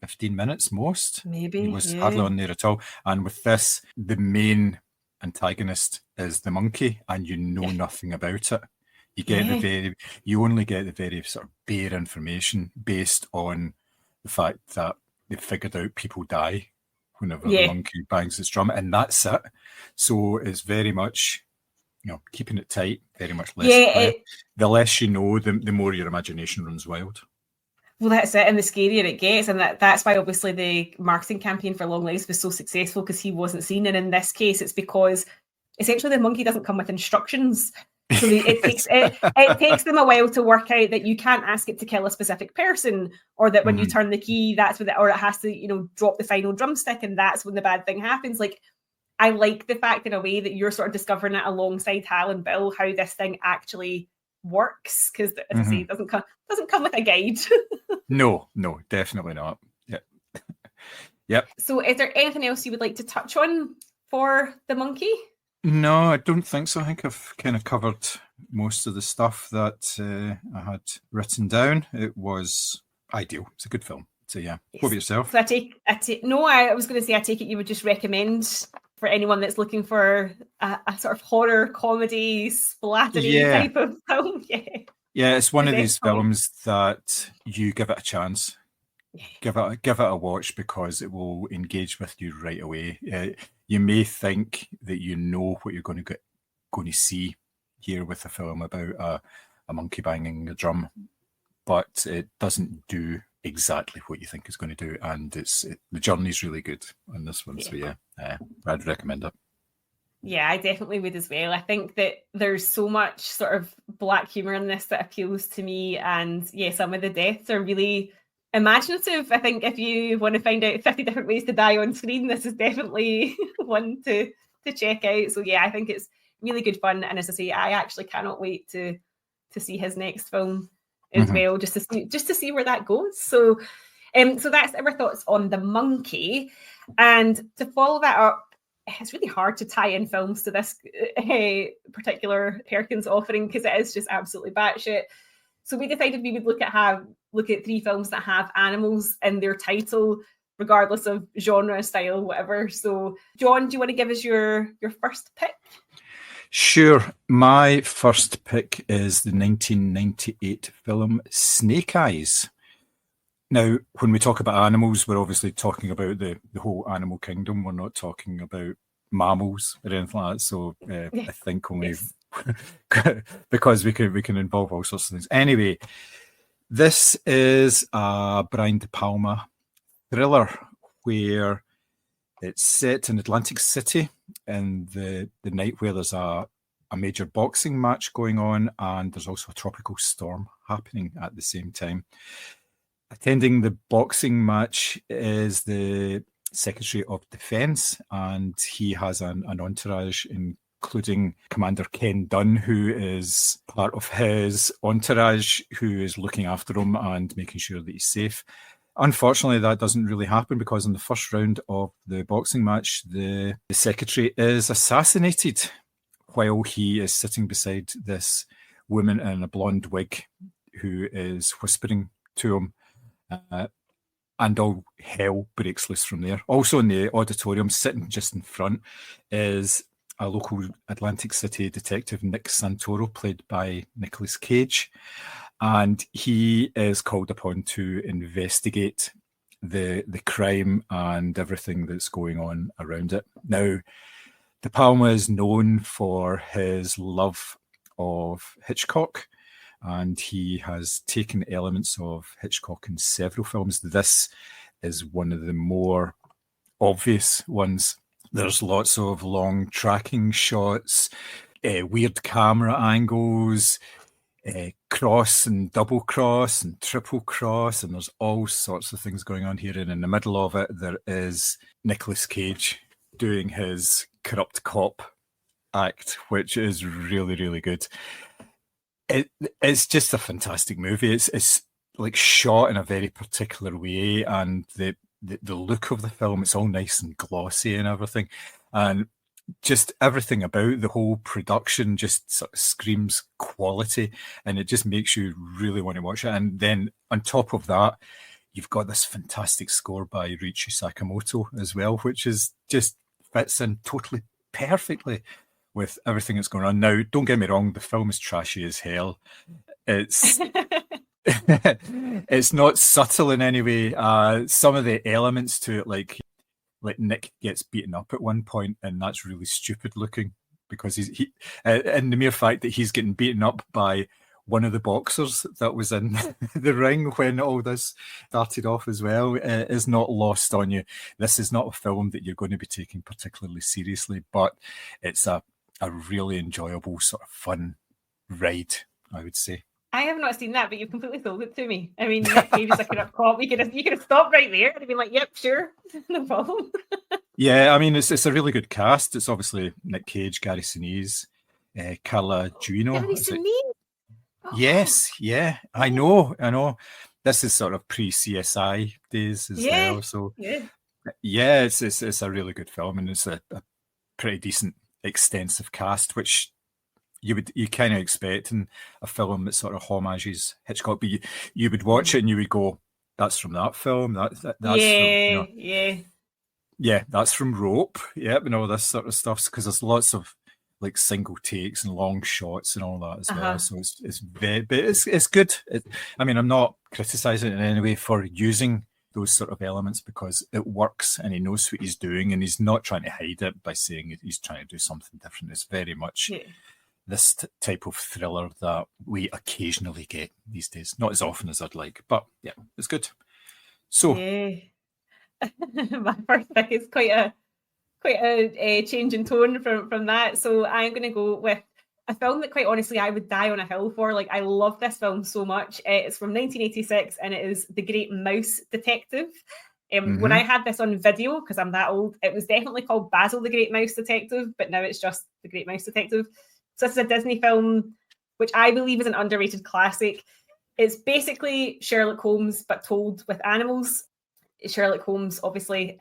15 minutes most? Maybe. He was hardly on there at all. And with this, the main antagonist is the monkey, and you know nothing about it. You get you only get the very sort of bare information based on the fact that they've figured out people die whenever the monkey bangs its drum, and that's it. So it's very much, keeping it tight, very much less. The less you know, the more your imagination runs wild. Well, that's it, and the scarier it gets, and that's why obviously the marketing campaign for Long Legs was so successful, because he wasn't seen. And in this case, it's because essentially the monkey doesn't come with instructions, so it takes them a while to work out that you can't ask it to kill a specific person, or that when you turn the key, that's when or it has to drop the final drumstick, and that's when the bad thing happens. Like, I like the fact in a way that you're sort of discovering it alongside Hal and Bill how this thing actually works, because as I say, it doesn't come with a guide. No, definitely not. Yep. So is there anything else you would like to touch on for the monkey? No, I don't think so. I think I've kind of covered most of the stuff that I had written down. It was ideal. It's a good film. So yeah. Yes. What about yourself? So I was going to say, I take it you would just recommend for anyone that's looking for a sort of horror comedy splattery type of film. Yeah, it's one of these films that you give it a chance. Give it a watch, because it will engage with you right away. You may think that you know what you're going to see here with a film about a monkey banging a drum, but it doesn't do exactly what you think it's going to do, and the journey's really good on this one. So I'd recommend it. Yeah, I definitely would as well. I think that there's so much sort of black humor in this that appeals to me, and some of the deaths are really imaginative. I think if you want to find out 50 different ways to die on screen, this is definitely one to check out. So I think it's really good fun, and as I say, I actually cannot wait to see his next film as well, just to see where that goes. So that's our thoughts on the monkey. And to follow that up, it's really hard to tie in films to this particular Perkins offering, because it is just absolutely batshit. So we decided we would look at 3 films that have animals in their title, regardless of genre, style, whatever. So, John, do you want to give us your first pick? Sure. My first pick is the 1998 film Snake Eyes. Now, when we talk about animals, we're obviously talking about the whole animal kingdom. We're not talking about mammals or anything like that. So I think only because we can involve all sorts of things. Anyway, this is a Brian De Palma thriller where it's set in Atlantic City in the night where there's a major boxing match going on, and there's also a tropical storm happening at the same time. Attending the boxing match is the Secretary of Defense, and he has an entourage, including Commander Ken Dunn, who is part of his entourage, who is looking after him and making sure that he's safe. Unfortunately, that doesn't really happen, because in the first round of the boxing match, the Secretary is assassinated while he is sitting beside this woman in a blonde wig who is whispering to him. And all hell breaks loose from there. Also in the auditorium, sitting just in front, is a local Atlantic City detective, Nick Santoro, played by Nicolas Cage. And he is called upon to investigate the crime and everything that's going on around it. Now, De Palma is known for his love of Hitchcock, and he has taken elements of Hitchcock in several films. This is one of the more obvious ones. There's lots of long tracking shots, weird camera angles, cross and double cross and triple cross, and there's all sorts of things going on here. And in the middle of it, there is Nicolas Cage doing his corrupt cop act, which is really, really good. It's just a fantastic movie. It's like shot in a very particular way, and the look of the film, it's all nice and glossy and everything, and just everything about the whole production just sort of screams quality, and it just makes you really want to watch it. And then on top of that, you've got this fantastic score by Ryuichi Sakamoto as well, which is just fits in totally perfectly with everything that's going on. Now, don't get me wrong, the film is trashy as hell. It's it's not subtle in any way. Some of the elements to it, like Nick gets beaten up at one point, and that's really stupid looking because and the mere fact that he's getting beaten up by one of the boxers that was in the ring when all this started off as well is not lost on you. This is not a film that you're going to be taking particularly seriously, but it's a really enjoyable sort of fun ride, I would say. I have not seen that, but you've completely sold it to me. I mean, Nick Cage is a corrupt cop. You could have stopped right there and been like, "Yep, sure, no problem." Yeah, I mean, it's a really good cast. It's obviously Nick Cage, Gary Sinise, Carla Gugino. Gary Sinise. Oh. Yes, yeah, I know. This is sort of pre-CSI days as well. So yeah, it's a really good film, and it's a pretty decent, extensive cast, which you kind of expect in a film that sort of homages Hitchcock, but you would watch it and you would go, "That's from that film. That's from, yeah, that's from Rope." Yep, and all this sort of stuff, because there's lots of like single takes and long shots and all that as well. So it's very, but it's good. I mean, I'm not criticizing it in any way for using those sort of elements, because it works and he knows what he's doing, and he's not trying to hide it by saying he's trying to do something different. It's very much this type of thriller that we occasionally get these days. Not as often as I'd like, but yeah, it's good. So my first pick is quite a change in tone from that. So I'm going to go with a film that, quite honestly, I would die on a hill for. Like, I love this film so much. It's from 1986, and it is The Great Mouse Detective. When I had this on video, because I'm that old, it was definitely called Basil the Great Mouse Detective, but now it's just The Great Mouse Detective. So this is a Disney film, which I believe is an underrated classic. It's basically Sherlock Holmes, but told with animals. Sherlock Holmes, obviously,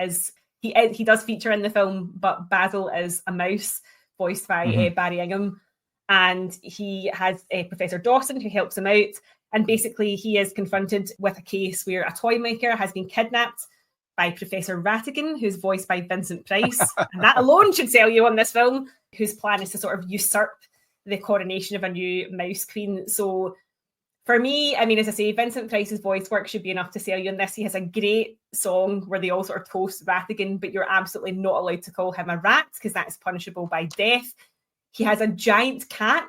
he does feature in the film, but Basil is a mouse, voiced by Barry Ingham. And he has Professor Dawson, who helps him out. And basically, he is confronted with a case where a toy maker has been kidnapped by Professor Rattigan, who's voiced by Vincent Price. And that alone should sell you on this film, whose plan is to sort of usurp the coronation of a new mouse queen. So for me, I mean, as I say, Vincent Price's voice work should be enough to sell you on this. He has a great song where they all sort of toast Rattigan, but you're absolutely not allowed to call him a rat, because that is punishable by death. He has a giant cat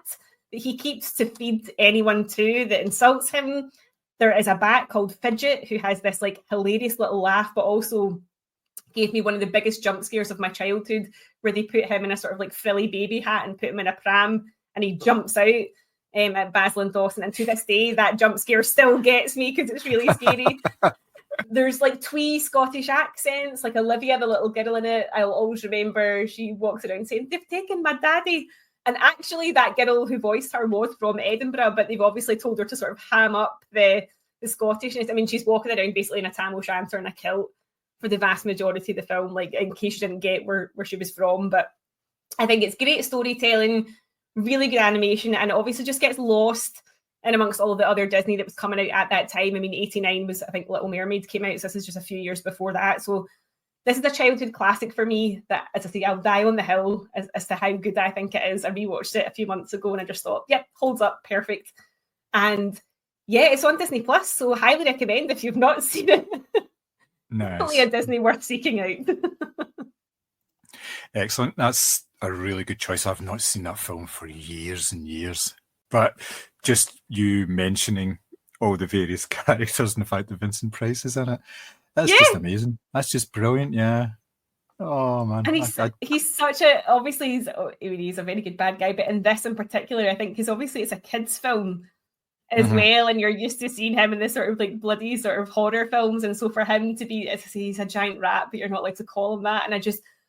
that he keeps to feed anyone to that insults him. There is a bat called Fidget, who has this like hilarious little laugh, but also gave me one of the biggest jump scares of my childhood, where they put him in a sort of like frilly baby hat and put him in a pram, and he jumps out at Basil and Dawson. And to this day, that jump scare still gets me, because it's really scary. There's like twee Scottish accents, like Olivia, the little girl in it. I'll always remember she walks around saying, "They've taken my daddy." And actually, that girl who voiced her was from Edinburgh, but they've obviously told her to sort of ham up the Scottishness. I mean, she's walking around basically in a tam o' shanter and a kilt for the vast majority of the film, like in case you didn't get where she was from. But I think it's great storytelling, really good animation, and it obviously just gets lost in amongst all the other Disney that was coming out at that time. I mean, 89 was, I think, Little Mermaid came out, so this is just a few years before that. So this is a childhood classic for me that, as I say, I'll die on the hill as to how good I think it is. I rewatched it a few months ago and I just thought, yep, holds up, perfect. And yeah, it's on Disney Plus, so highly recommend if you've not seen it. Nice. Definitely a Disney worth seeking out. Excellent. That's a really good choice. I've not seen that film for years and years. But just you mentioning all the various characters and the fact that Vincent Price is in it, that's just amazing. That's just brilliant, yeah. Oh, man. And he's such a, obviously he's a very good bad guy, but in this in particular, I think, because obviously it's a kid's film as well, and you're used to seeing him in this sort of like bloody sort of horror films, and so for him to be, as I say, he's a giant rat, but you're not allowed to call him that. And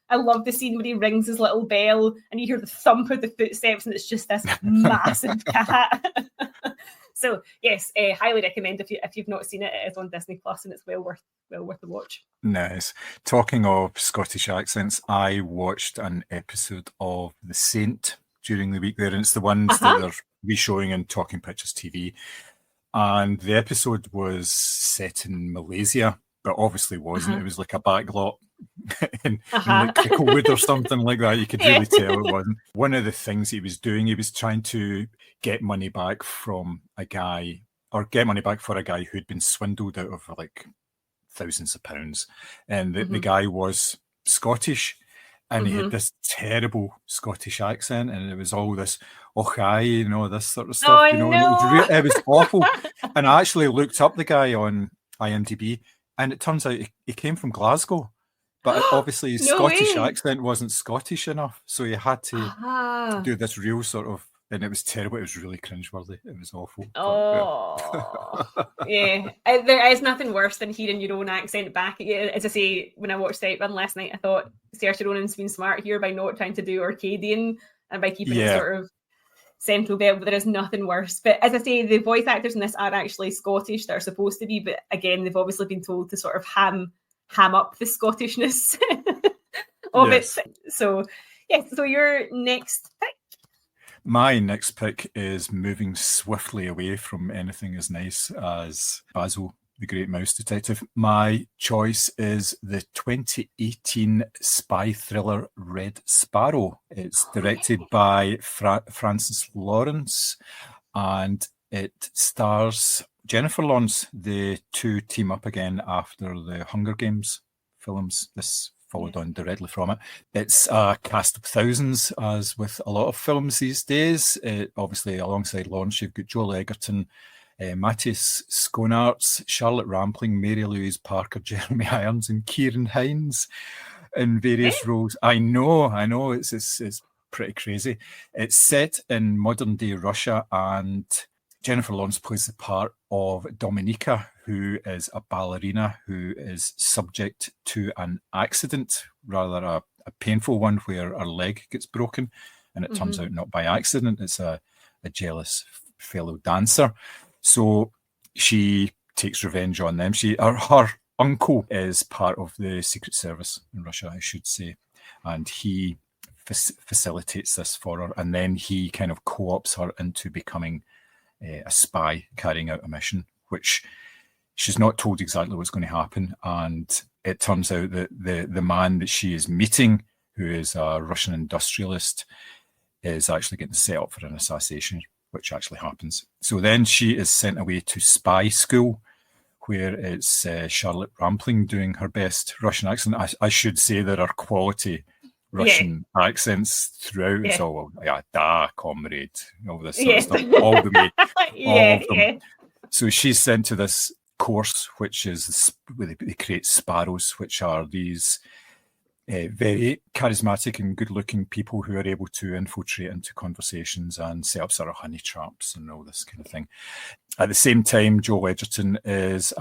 I love the scene where he rings his little bell and you hear the thump of the footsteps, and it's just this massive cat. So yes, highly recommend if you've not seen it. It is on Disney Plus, and it's well worth the watch. Nice. Talking of Scottish accents, I watched an episode of The Saint during the week there, and it's the ones that they're re-showing in Talking Pictures TV. And the episode was set in Malaysia, but obviously wasn't. It was like a backlot in like Cricklewood or something like that. You could really tell it wasn't. One of the things he was doing, he was trying to get money back from a guy, or get money back for a guy who'd been swindled out of like thousands of pounds. And the guy was Scottish, and he had this terrible Scottish accent, and it was all this, oh hi, you know, this sort of stuff, you know, and it was awful. And I actually looked up the guy on IMDb, and it turns out he came from Glasgow, but obviously his Scottish accent wasn't Scottish enough, so he had to do this real sort of, and it was terrible. It was really cringeworthy. It was awful. Yeah. There is nothing worse than hearing your own accent back at you. As I say, when I watched Sight Run last night, I thought Saoirse Ronan's been smart here by not trying to do Arcadian and by keeping it sort of Central Belt, but there is nothing worse. But as I say, the voice actors in this are actually Scottish. They're supposed to be, but again, they've obviously been told to sort of ham up the Scottishness of it. So, yes, so your next pick? My next pick is moving swiftly away from anything as nice as Basil, the Great Mouse Detective. My choice is the 2018 spy thriller Red Sparrow. It's directed by Francis Lawrence, and it stars Jennifer Lawrence. The two team up again after the Hunger Games films. This followed on directly from it. It's a cast of thousands, as with a lot of films these days. Obviously, alongside Lawrence, you've got Joel Egerton, Matthias Schoenaerts, Charlotte Rampling, Mary Louise Parker, Jeremy Irons, and Kieran Hines in various roles. I know, it's pretty crazy. It's set in modern day Russia, and Jennifer Lawrence plays the part of Dominika, who is a ballerina who is subject to an accident, rather a painful one, where her leg gets broken, and it turns out not by accident. It's a jealous fellow dancer. So she takes revenge on them. Her uncle is part of the Secret Service in Russia, I should say, and he facilitates this for her, and then he kind of co-opts her into becoming a spy carrying out a mission, which she's not told exactly what's going to happen. And it turns out that the man that she is meeting, who is a Russian industrialist, is actually getting set up for an assassination, which actually happens. So then she is sent away to spy school, where it's Charlotte Rampling doing her best Russian accent. I should say there are quality Russian accents throughout. It's all, da, comrade, all this sort of stuff, all the way, all of them. So she's sent to this course, which is where they create sparrows, which are these very charismatic and good-looking people who are able to infiltrate into conversations and set up sort of honey traps and all this kind of thing. At the same time, Joel Edgerton is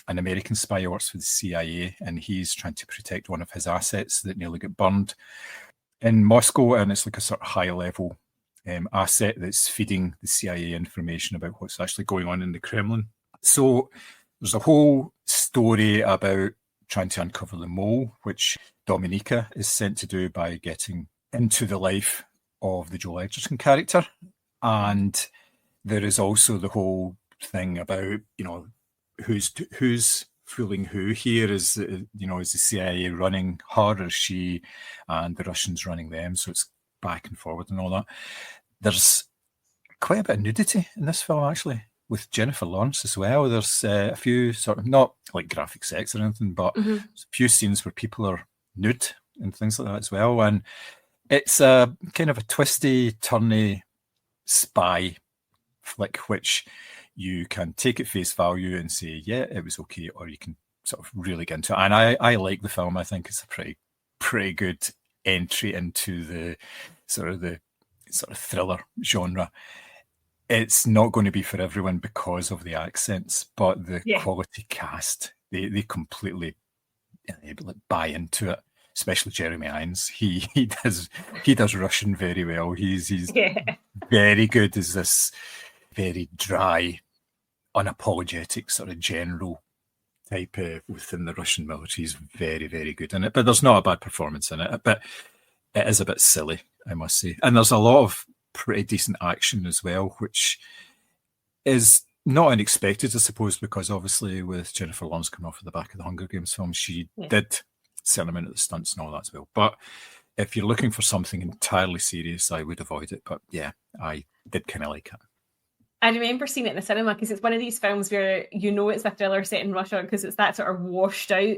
an American spy who works for the CIA, and he's trying to protect one of his assets that nearly got burned in Moscow, and it's like a sort of high-level asset that's feeding the CIA information about what's actually going on in the Kremlin. So there's a whole story about trying to uncover the mole, which Dominika is sent to do by getting into the life of the Joel Edgerton character. And there is also the whole thing about, who's fooling who here. Is the CIA running her, or she, and the Russians running them? So it's back and forward and all that. There's quite a bit of nudity in this film, actually, with Jennifer Lawrence as well. There's a few sort of, not like graphic sex or anything, but a few scenes where people are nude and things like that as well. And it's a kind of a twisty, turny spy flick, which you can take at face value and say, yeah, it was okay, or you can sort of really get into it. And I like the film. I think it's a pretty good entry into the sort of thriller genre. It's not going to be for everyone because of the accents, but the quality cast, they completely buy into it. Especially Jeremy Irons, he does Russian very well. He's very good as this very dry, unapologetic sort of general type within the Russian military. He's very, very good in it. But there's not a bad performance in it. But it is a bit silly, I must say. And there's a lot of pretty decent action as well, which is not unexpected, I suppose, because obviously with Jennifer Lawrence coming off of the back of the Hunger Games film, she did certain amount of the stunts and all that as well. But if you're looking for something entirely serious, I would avoid it. But yeah, I did kind of like it. I remember seeing it in the cinema because it's one of these films where you know it's a thriller set in Russia because it's that sort of washed out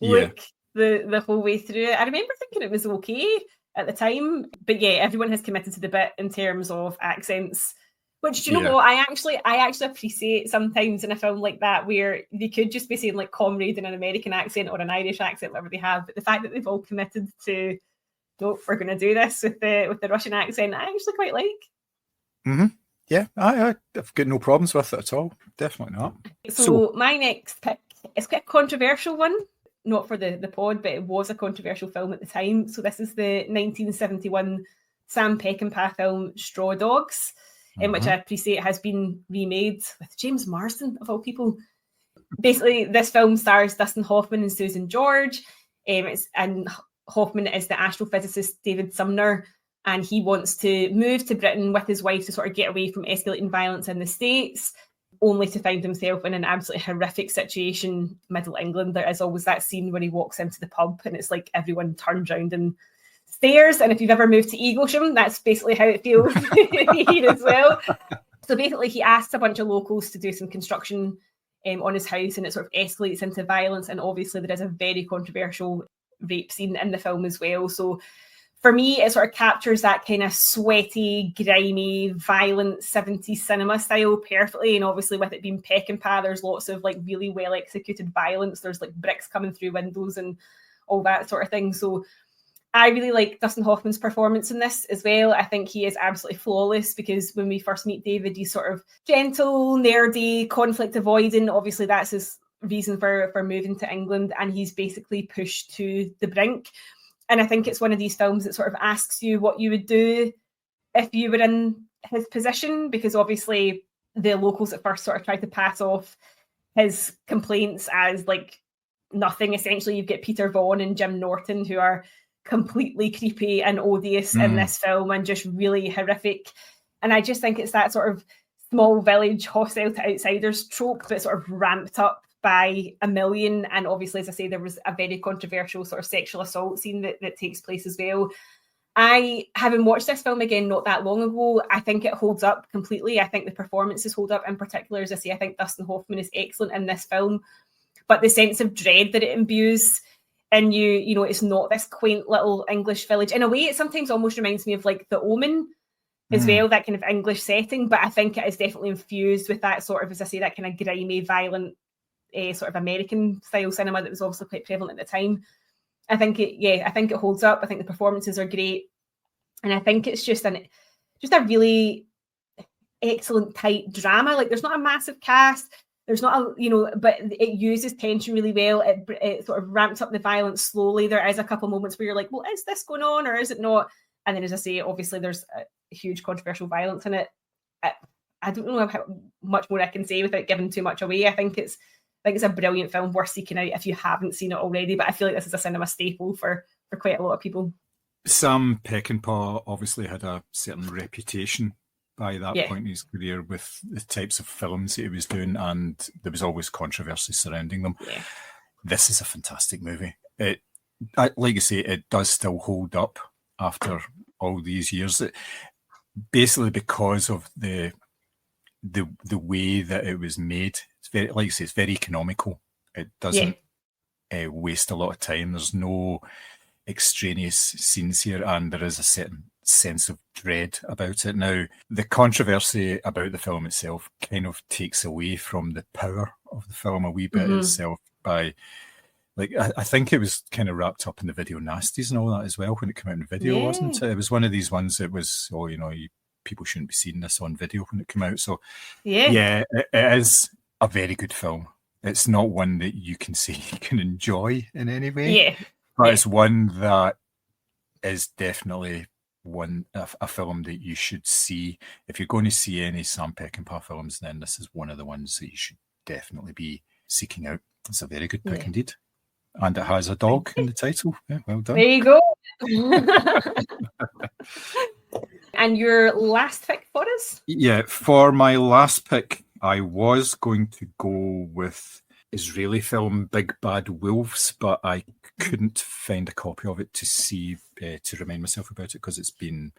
look the whole way through it. I remember thinking it was okay at the time, but yeah, everyone has committed to the bit in terms of accents. Which, do you know what, I actually appreciate sometimes in a film like that where they could just be saying like comrade in an American accent or an Irish accent, whatever they have, but the fact that they've all committed to, nope, we're going to do this with the Russian accent, I actually quite like. Mm-hmm. Yeah, I've got no problems with it at all. Definitely not. So my next pick is quite a controversial one, not for the pod, but it was a controversial film at the time. So this is the 1971 Sam Peckinpah film Straw Dogs, in which I appreciate has been remade with James Marsden, of all people. Basically, this film stars Dustin Hoffman and Susan George, and Hoffman is the astrophysicist David Sumner, and he wants to move to Britain with his wife to sort of get away from escalating violence in the States, only to find himself in an absolutely horrific situation, Middle England. There is always that scene where he walks into the pub and it's like everyone turns around and stares. And if you've ever moved to Eaglesham, that's basically how it feels here as well. So basically he asks a bunch of locals to do some construction on his house, and it sort of escalates into violence. And obviously there is a very controversial rape scene in the film as well. So for me, it sort of captures that kind of sweaty, grimy, violent 70s cinema style perfectly. And obviously with it being Peckinpah, there's lots of like really well executed violence. There's like bricks coming through windows and all that sort of thing. So I really like Dustin Hoffman's performance in this as well. I think he is absolutely flawless because when we first meet David, he's sort of gentle, nerdy, conflict avoiding. Obviously that's his reason for moving to England, and he's basically pushed to the brink. And I think it's one of these films that sort of asks you what you would do if you were in his position, because obviously the locals at first sort of tried to pass off his complaints as like nothing. Essentially, you've got Peter Vaughan and Jim Norton, who are completely creepy and odious in this film and just really horrific. And I just think it's that sort of small village, hostile to outsiders trope, but sort of ramped up by a million. And obviously, as I say, there was a very controversial sort of sexual assault scene that takes place as well. I, having watched this film again not that long ago, I think it holds up completely. I think the performances hold up. In particular, as I say, I think Dustin Hoffman is excellent in this film. But the sense of dread that it imbues in you know, it's not this quaint little English village. In a way, it sometimes almost reminds me of like The Omen as well, that kind of English setting. But I think it is definitely infused with that sort of, as I say, that kind of grimy, violent, sort of American style cinema that was obviously quite prevalent at the time. I think it holds up. I think the performances are great, and I think it's just a really excellent tight drama. Like, there's not a massive cast, there's not a, you know, but it uses tension really well. It sort of ramps up the violence slowly. There is a couple moments where you're like, well, is this going on or is it not? And then, as I say, obviously there's a huge controversial violence in it. I don't know how much more I can say without giving too much away. I think it's a brilliant film worth seeking out if you haven't seen it already. But I feel like this is a cinema staple for quite a lot of people. Sam Peckinpah obviously had a certain reputation by that point in his career with the types of films that he was doing, and there was always controversy surrounding them. Yeah. This is a fantastic movie. Like you say, it does still hold up after all these years. Basically because of the way that it was made. It's very, like you say, it's very economical. It doesn't waste a lot of time. There's no extraneous scenes here, and there is a certain sense of dread about it. Now, the controversy about the film itself kind of takes away from the power of the film a wee bit itself by, like, I think it was kind of wrapped up in the video nasties and all that as well when it came out in video, wasn't it? It was one of these ones that was, people shouldn't be seeing this on video when it came out. So, it is a very good film. It's not one that you can say you can enjoy in any way, but it's one that is definitely a film that you should see. If you're going to see any Sam Peckinpah films, then this is one of the ones that you should definitely be seeking out. It's a very good pick indeed. And it has a dog in the title. Yeah, well done. There you go. And your last pick for us? Yeah, for my last pick, I was going to go with Israeli film Big Bad Wolves, but I couldn't find a copy of it to see, to remind myself about it, because it's been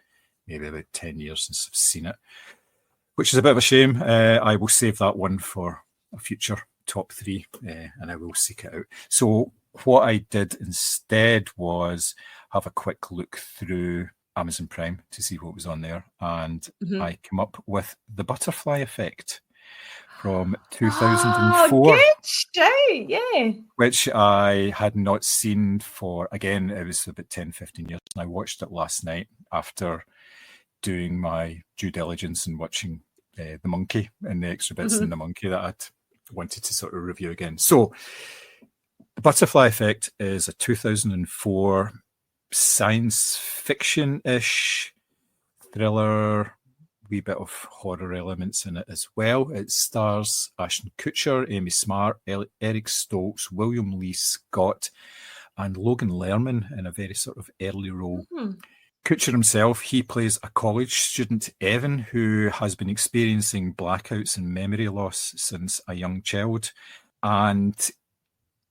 maybe about 10 years since I've seen it, which is a bit of a shame. I will save that one for a future top 3, and I will seek it out. So what I did instead was have a quick look through Amazon Prime to see what was on there, and I came up with The Butterfly Effect from 2004. Good shout, yeah. Which I had not seen for, again, it was about 10, 15 years. And I watched it last night after doing my due diligence and watching The Monkey and the extra bits in The Monkey that I'd wanted to sort of review again. So The Butterfly Effect is a 2004 science fiction-ish thriller, wee bit of horror elements in it as well. It stars Ashton Kutcher, Amy Smart, Eric Stoltz, William Lee Scott, and Logan Lerman in a very sort of early role. Kutcher himself, he plays a college student, Evan, who has been experiencing blackouts and memory loss since a young child. And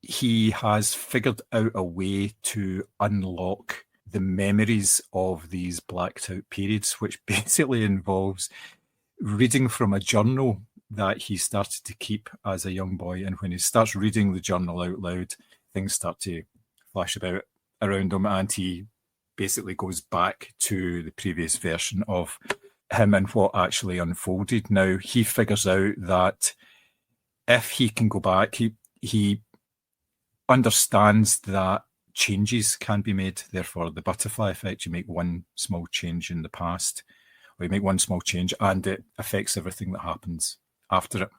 he has figured out a way to unlock the memories of these blacked out periods, which basically involves reading from a journal that he started to keep as a young boy. And when he starts reading the journal out loud, things start to flash about around him, and he basically goes back to the previous version of him and what actually unfolded. Now, he figures out that if he can go back, he understands that changes can be made. Therefore, the butterfly effect, you make one small change in the past, or you make one small change and it affects everything that happens after it.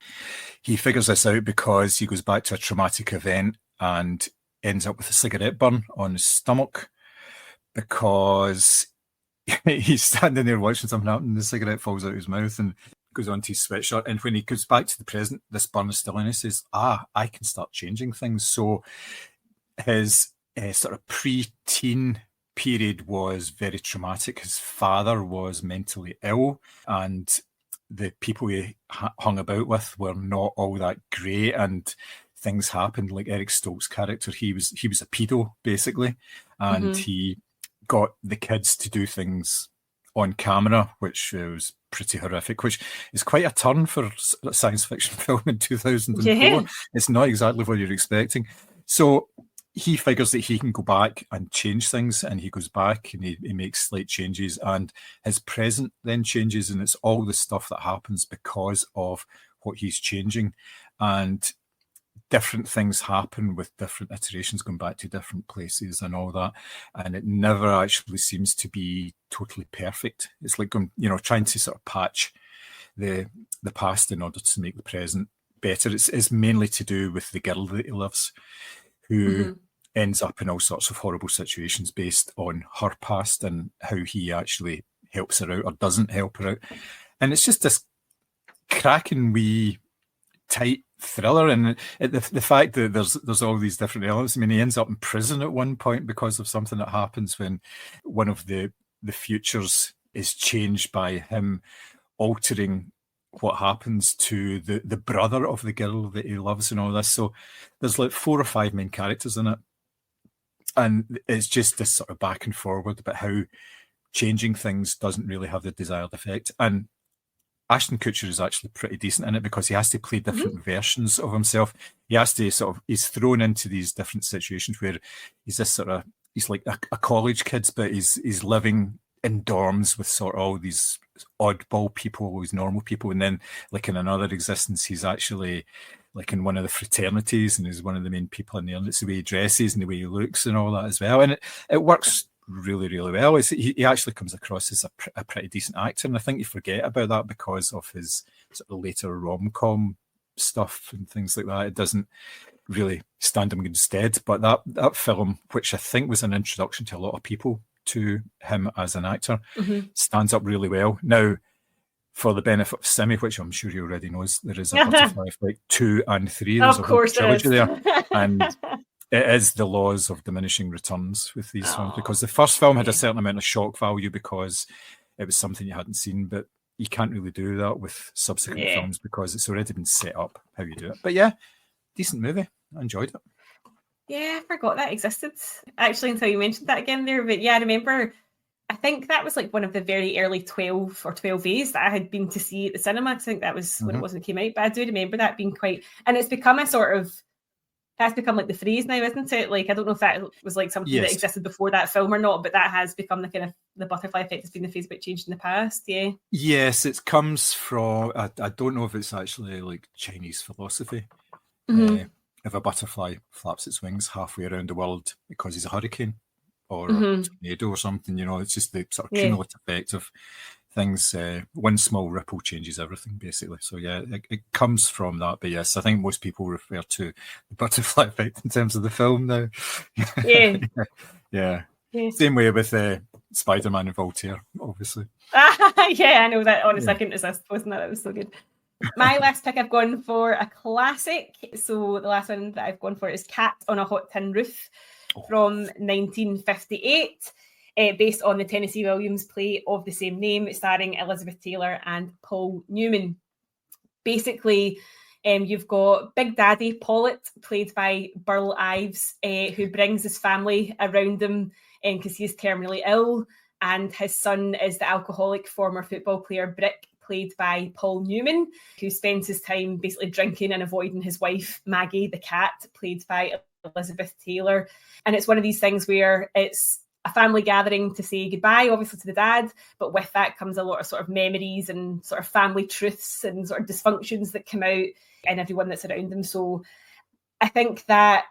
He figures this out because he goes back to a traumatic event and ends up with a cigarette burn on his stomach, because he's standing there watching something happen and the cigarette falls out of his mouth and goes onto his sweatshirt. And when he goes back to the present, this burn is still in. He says, I can start changing things. So his sort of pre-teen period was very traumatic. His father was mentally ill, and the people he hung about with were not all that great, and things happened. Like Eric Stoltz's character, he was a pedo, basically, and he got the kids to do things on camera, which was pretty horrific, which is quite a turn for a science fiction film in 2004. Yeah. It's not exactly what you're expecting. So he figures that he can go back and change things, and he goes back and he makes slight changes, and his present then changes, and it's all the stuff that happens because of what he's changing. And different things happen with different iterations going back to different places and all that. And it never actually seems to be totally perfect. It's like, trying to sort of patch the past in order to make the present better. It's mainly to do with the girl that he loves, who ends up in all sorts of horrible situations based on her past and how he actually helps her out or doesn't help her out. And it's just this cracking wee tight thriller, and the fact that there's all these different elements. I mean, he ends up in prison at one point because of something that happens when one of the futures is changed by him altering what happens to the brother of the girl that he loves and all this. So there's like 4 or 5 main characters in it, and it's just this sort of back and forward about how changing things doesn't really have the desired effect. And Ashton Kutcher is actually pretty decent in it because he has to play different versions of himself. He has to he's thrown into these different situations where he's he's like a college kid, but he's living in dorms with sort of all these oddball people, all these normal people. And then like in another existence, he's actually like in one of the fraternities and he's one of the main people in there. And it's the way he dresses and the way he looks and all that as well. And it works really, really well. He actually comes across as a pretty decent actor, and I think you forget about that because of his sort of later rom-com stuff and things like that. It doesn't really stand him in good stead. But that film, which I think was an introduction to a lot of people to him as an actor, stands up really well. Now, for the benefit of Simi, which I'm sure you already knows, there is a Butterfly Effect 2 and 3. There's of course a whole trilogy there. And it is the laws of diminishing returns with these films, because the first film had a certain amount of shock value because it was something you hadn't seen, but you can't really do that with subsequent films because it's already been set up how you do it. But yeah, decent movie. I enjoyed it. Yeah, I forgot that existed, actually, until you mentioned that again there. But yeah, I remember, I think that was like one of the very early 12 or 12As that I had been to see at the cinema. I think that was when it came out. But I do remember that being quite, and it's become a sort of, that's become like the phrase now, isn't it? Like, I don't know if that was like something that existed before that film or not, but that has become the kind of, the butterfly effect has been the phrase about changed in the past. Yeah. Yes, it comes from, I don't know if it's actually like Chinese philosophy. If a butterfly flaps its wings halfway around the world, it causes a hurricane or a tornado or something, it's just the sort of cumulative effect of things. One small ripple changes everything, basically. So yeah, it comes from that. But yes, I think most people refer to the butterfly effect in terms of the film now. Yeah. Yeah. Same way with Spider-Man and Voltaire, obviously. Yeah, I know that. Honestly, I couldn't resist. Wasn't that? That was so good. My last pick, I've gone for a classic. So the last one that I've gone for is Cat on a Hot Tin Roof from 1958. Based on the Tennessee Williams play of the same name, starring Elizabeth Taylor and Paul Newman. Basically, you've got Big Daddy Pollitt, played by Burl Ives, who brings his family around him because he's terminally ill, and his son is the alcoholic former football player Brick, played by Paul Newman, who spends his time basically drinking and avoiding his wife, Maggie the cat, played by Elizabeth Taylor. And it's one of these things where it's a family gathering to say goodbye, obviously, to the dad, but with that comes a lot of sort of memories and sort of family truths and sort of dysfunctions that come out in everyone that's around them. So I think that,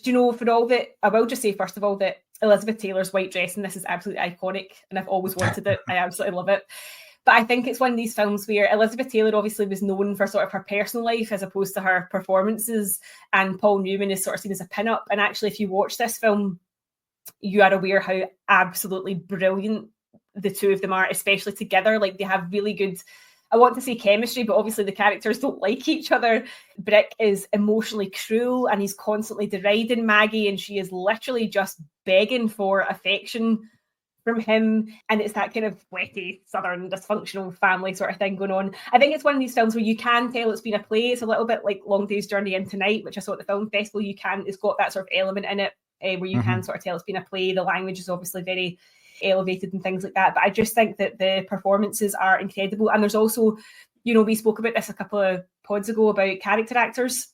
for all that, I will just say, first of all, that Elizabeth Taylor's white dress in this is absolutely iconic, and I've always wanted it. I absolutely love it. But I think it's one of these films where Elizabeth Taylor obviously was known for sort of her personal life as opposed to her performances, and Paul Newman is sort of seen as a pin-up. And actually, if you watch this film, you are aware how absolutely brilliant the two of them are, especially together. Like, they have really good, I want to say chemistry, but obviously the characters don't like each other. Brick is emotionally cruel and he's constantly deriding Maggie, and she is literally just begging for affection from him. And it's that kind of wetty, southern, dysfunctional family sort of thing going on. I think it's one of these films where you can tell it's been a play. It's a little bit like Long Day's Journey into Night, which I saw at the film festival. It's got that sort of element in it where you can sort of tell it's been a play. The language is obviously very elevated and things like that. But I just think that the performances are incredible. And there's also, we spoke about this a couple of pods ago about character actors.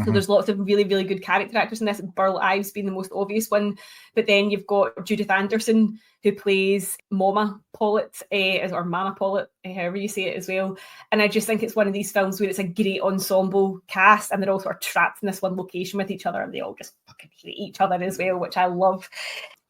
So there's lots of really, really good character actors in this, Burl Ives being the most obvious one. But then you've got Judith Anderson, who plays Mama Pollitt, or Mama Pollitt, however you say it as well. And I just think it's one of these films where it's a great ensemble cast, and they're all sort of trapped in this one location with each other, and they all just fucking hate each other as well, which I love.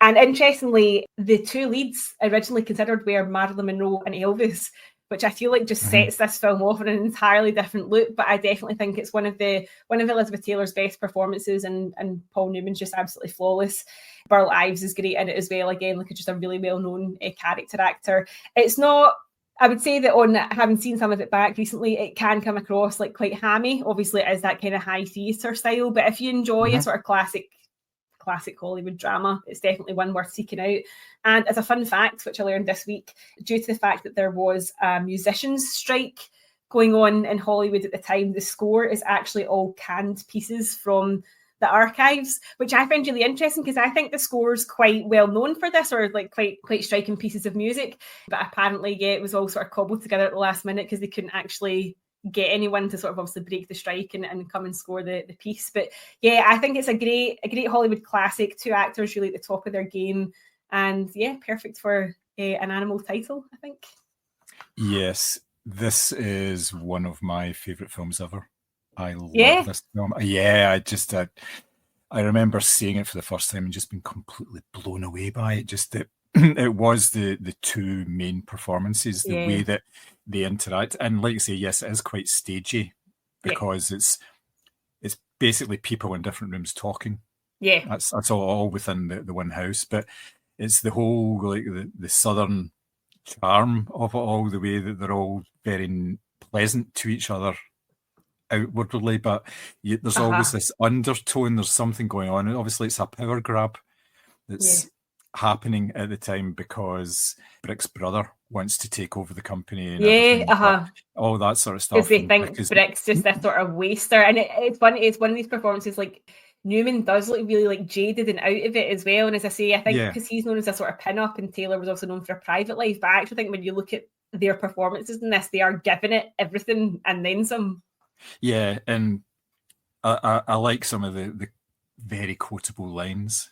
And interestingly, the two leads originally considered were Marilyn Monroe and Elvis, which I feel like just sets this film off in an entirely different look. But I definitely think it's one of Elizabeth Taylor's best performances, and Paul Newman's just absolutely flawless. Burl Ives is great in it as well. Again, like just a really well-known character actor. It's not, I would say that on having seen some of it back recently, it can come across like quite hammy. Obviously, it is that kind of high theatre style. But if you enjoy a sort of classic Hollywood drama, it's definitely one worth seeking out. And as a fun fact, which I learned this week, due to the fact that there was a musicians' strike going on in Hollywood at the time, the score is actually all canned pieces from the archives, which I find really interesting because I think the score's quite well known for this, or like quite striking pieces of music. But apparently, it was all sort of cobbled together at the last minute because they couldn't actually get anyone to sort of obviously break the strike and come and score the piece. But yeah, I think it's a great Hollywood classic. Two actors really at the top of their game, and yeah, perfect for an animal title, I think. Yes, this is one of my favourite films ever. I love this film. Yeah, I remember seeing it for the first time and just being completely blown away by it. Just that it was the two main performances, the way that they interact, and like you say, yes, it is quite stagey because it's basically people in different rooms talking. Yeah, that's all within the one house, but it's the whole like the southern charm of it all, the way that they're all very pleasant to each other outwardly, but there's always this undertone. There's something going on, and obviously it's a power grab that's happening at the time because Brick's brother wants to take over the company and all that sort of stuff. Because they think Brick's just this sort of waster, and it's one of these performances like Newman does look really like jaded and out of it as well. And as I say, I think because he's known as a sort of pin-up and Taylor was also known for a private life, but I actually think when you look at their performances in this, they are giving it everything and then some. Yeah, and I like some of the very quotable lines,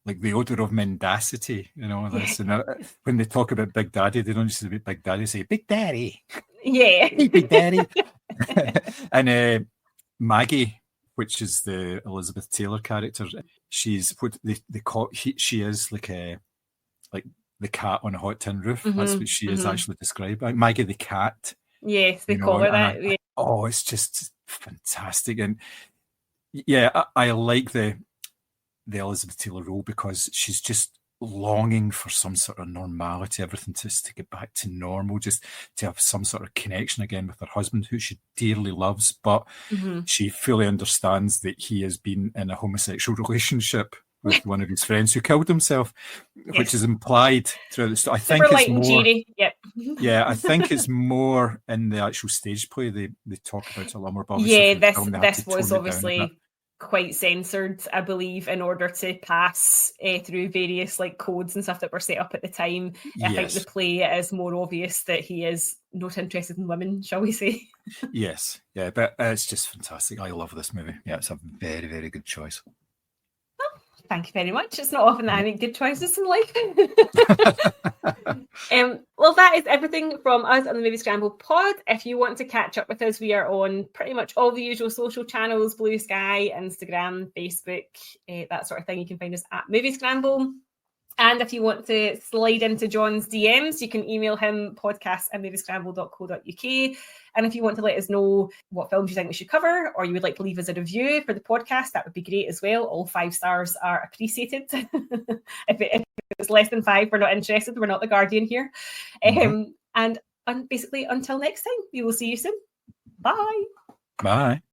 like the odour of mendacity, you know. This, and when they talk about Big Daddy, they don't just say Big Daddy, they say Big Daddy. Yeah. Hey, Big Daddy. And Maggie, which is the Elizabeth Taylor character, she's what they call. She is like the cat on a hot tin roof. That's what she is actually described. Maggie the cat. Yes, they call her that. It's just fantastic, and yeah, I like the Elizabeth Taylor role because she's just longing for some sort of normality, everything just to get back to normal, just to have some sort of connection again with her husband, who she dearly loves, but she fully understands that he has been in a homosexual relationship with one of his friends who killed himself, which is implied throughout the story. I think it's more. Yeah, I think it's more in the actual stage play. They talk about it a lot more. But this was obviously quite censored, I believe, in order to pass through various like codes and stuff that were set up at the time. I think the play is more obvious that he is not interested in women, shall we say? Yes, yeah, but it's just fantastic. I love this movie. Yeah, it's a very, very good choice. Thank you very much. It's not often that I make good choices in life. Well, that is everything from us on the Moviescramble pod. If you want to catch up with us, we are on pretty much all the usual social channels, Blue Sky, Instagram, Facebook, that sort of thing. You can find us at Moviescramble. And if you want to slide into John's DMs, you can email him podcast@moviescramble.co.uk. And if you want to let us know what films you think we should cover, or you would like to leave us a review for the podcast, that would be great as well. All 5 stars are appreciated. If it's less than 5, we're not interested. We're not the Guardian here. And basically, until next time, we will see you soon. Bye. Bye.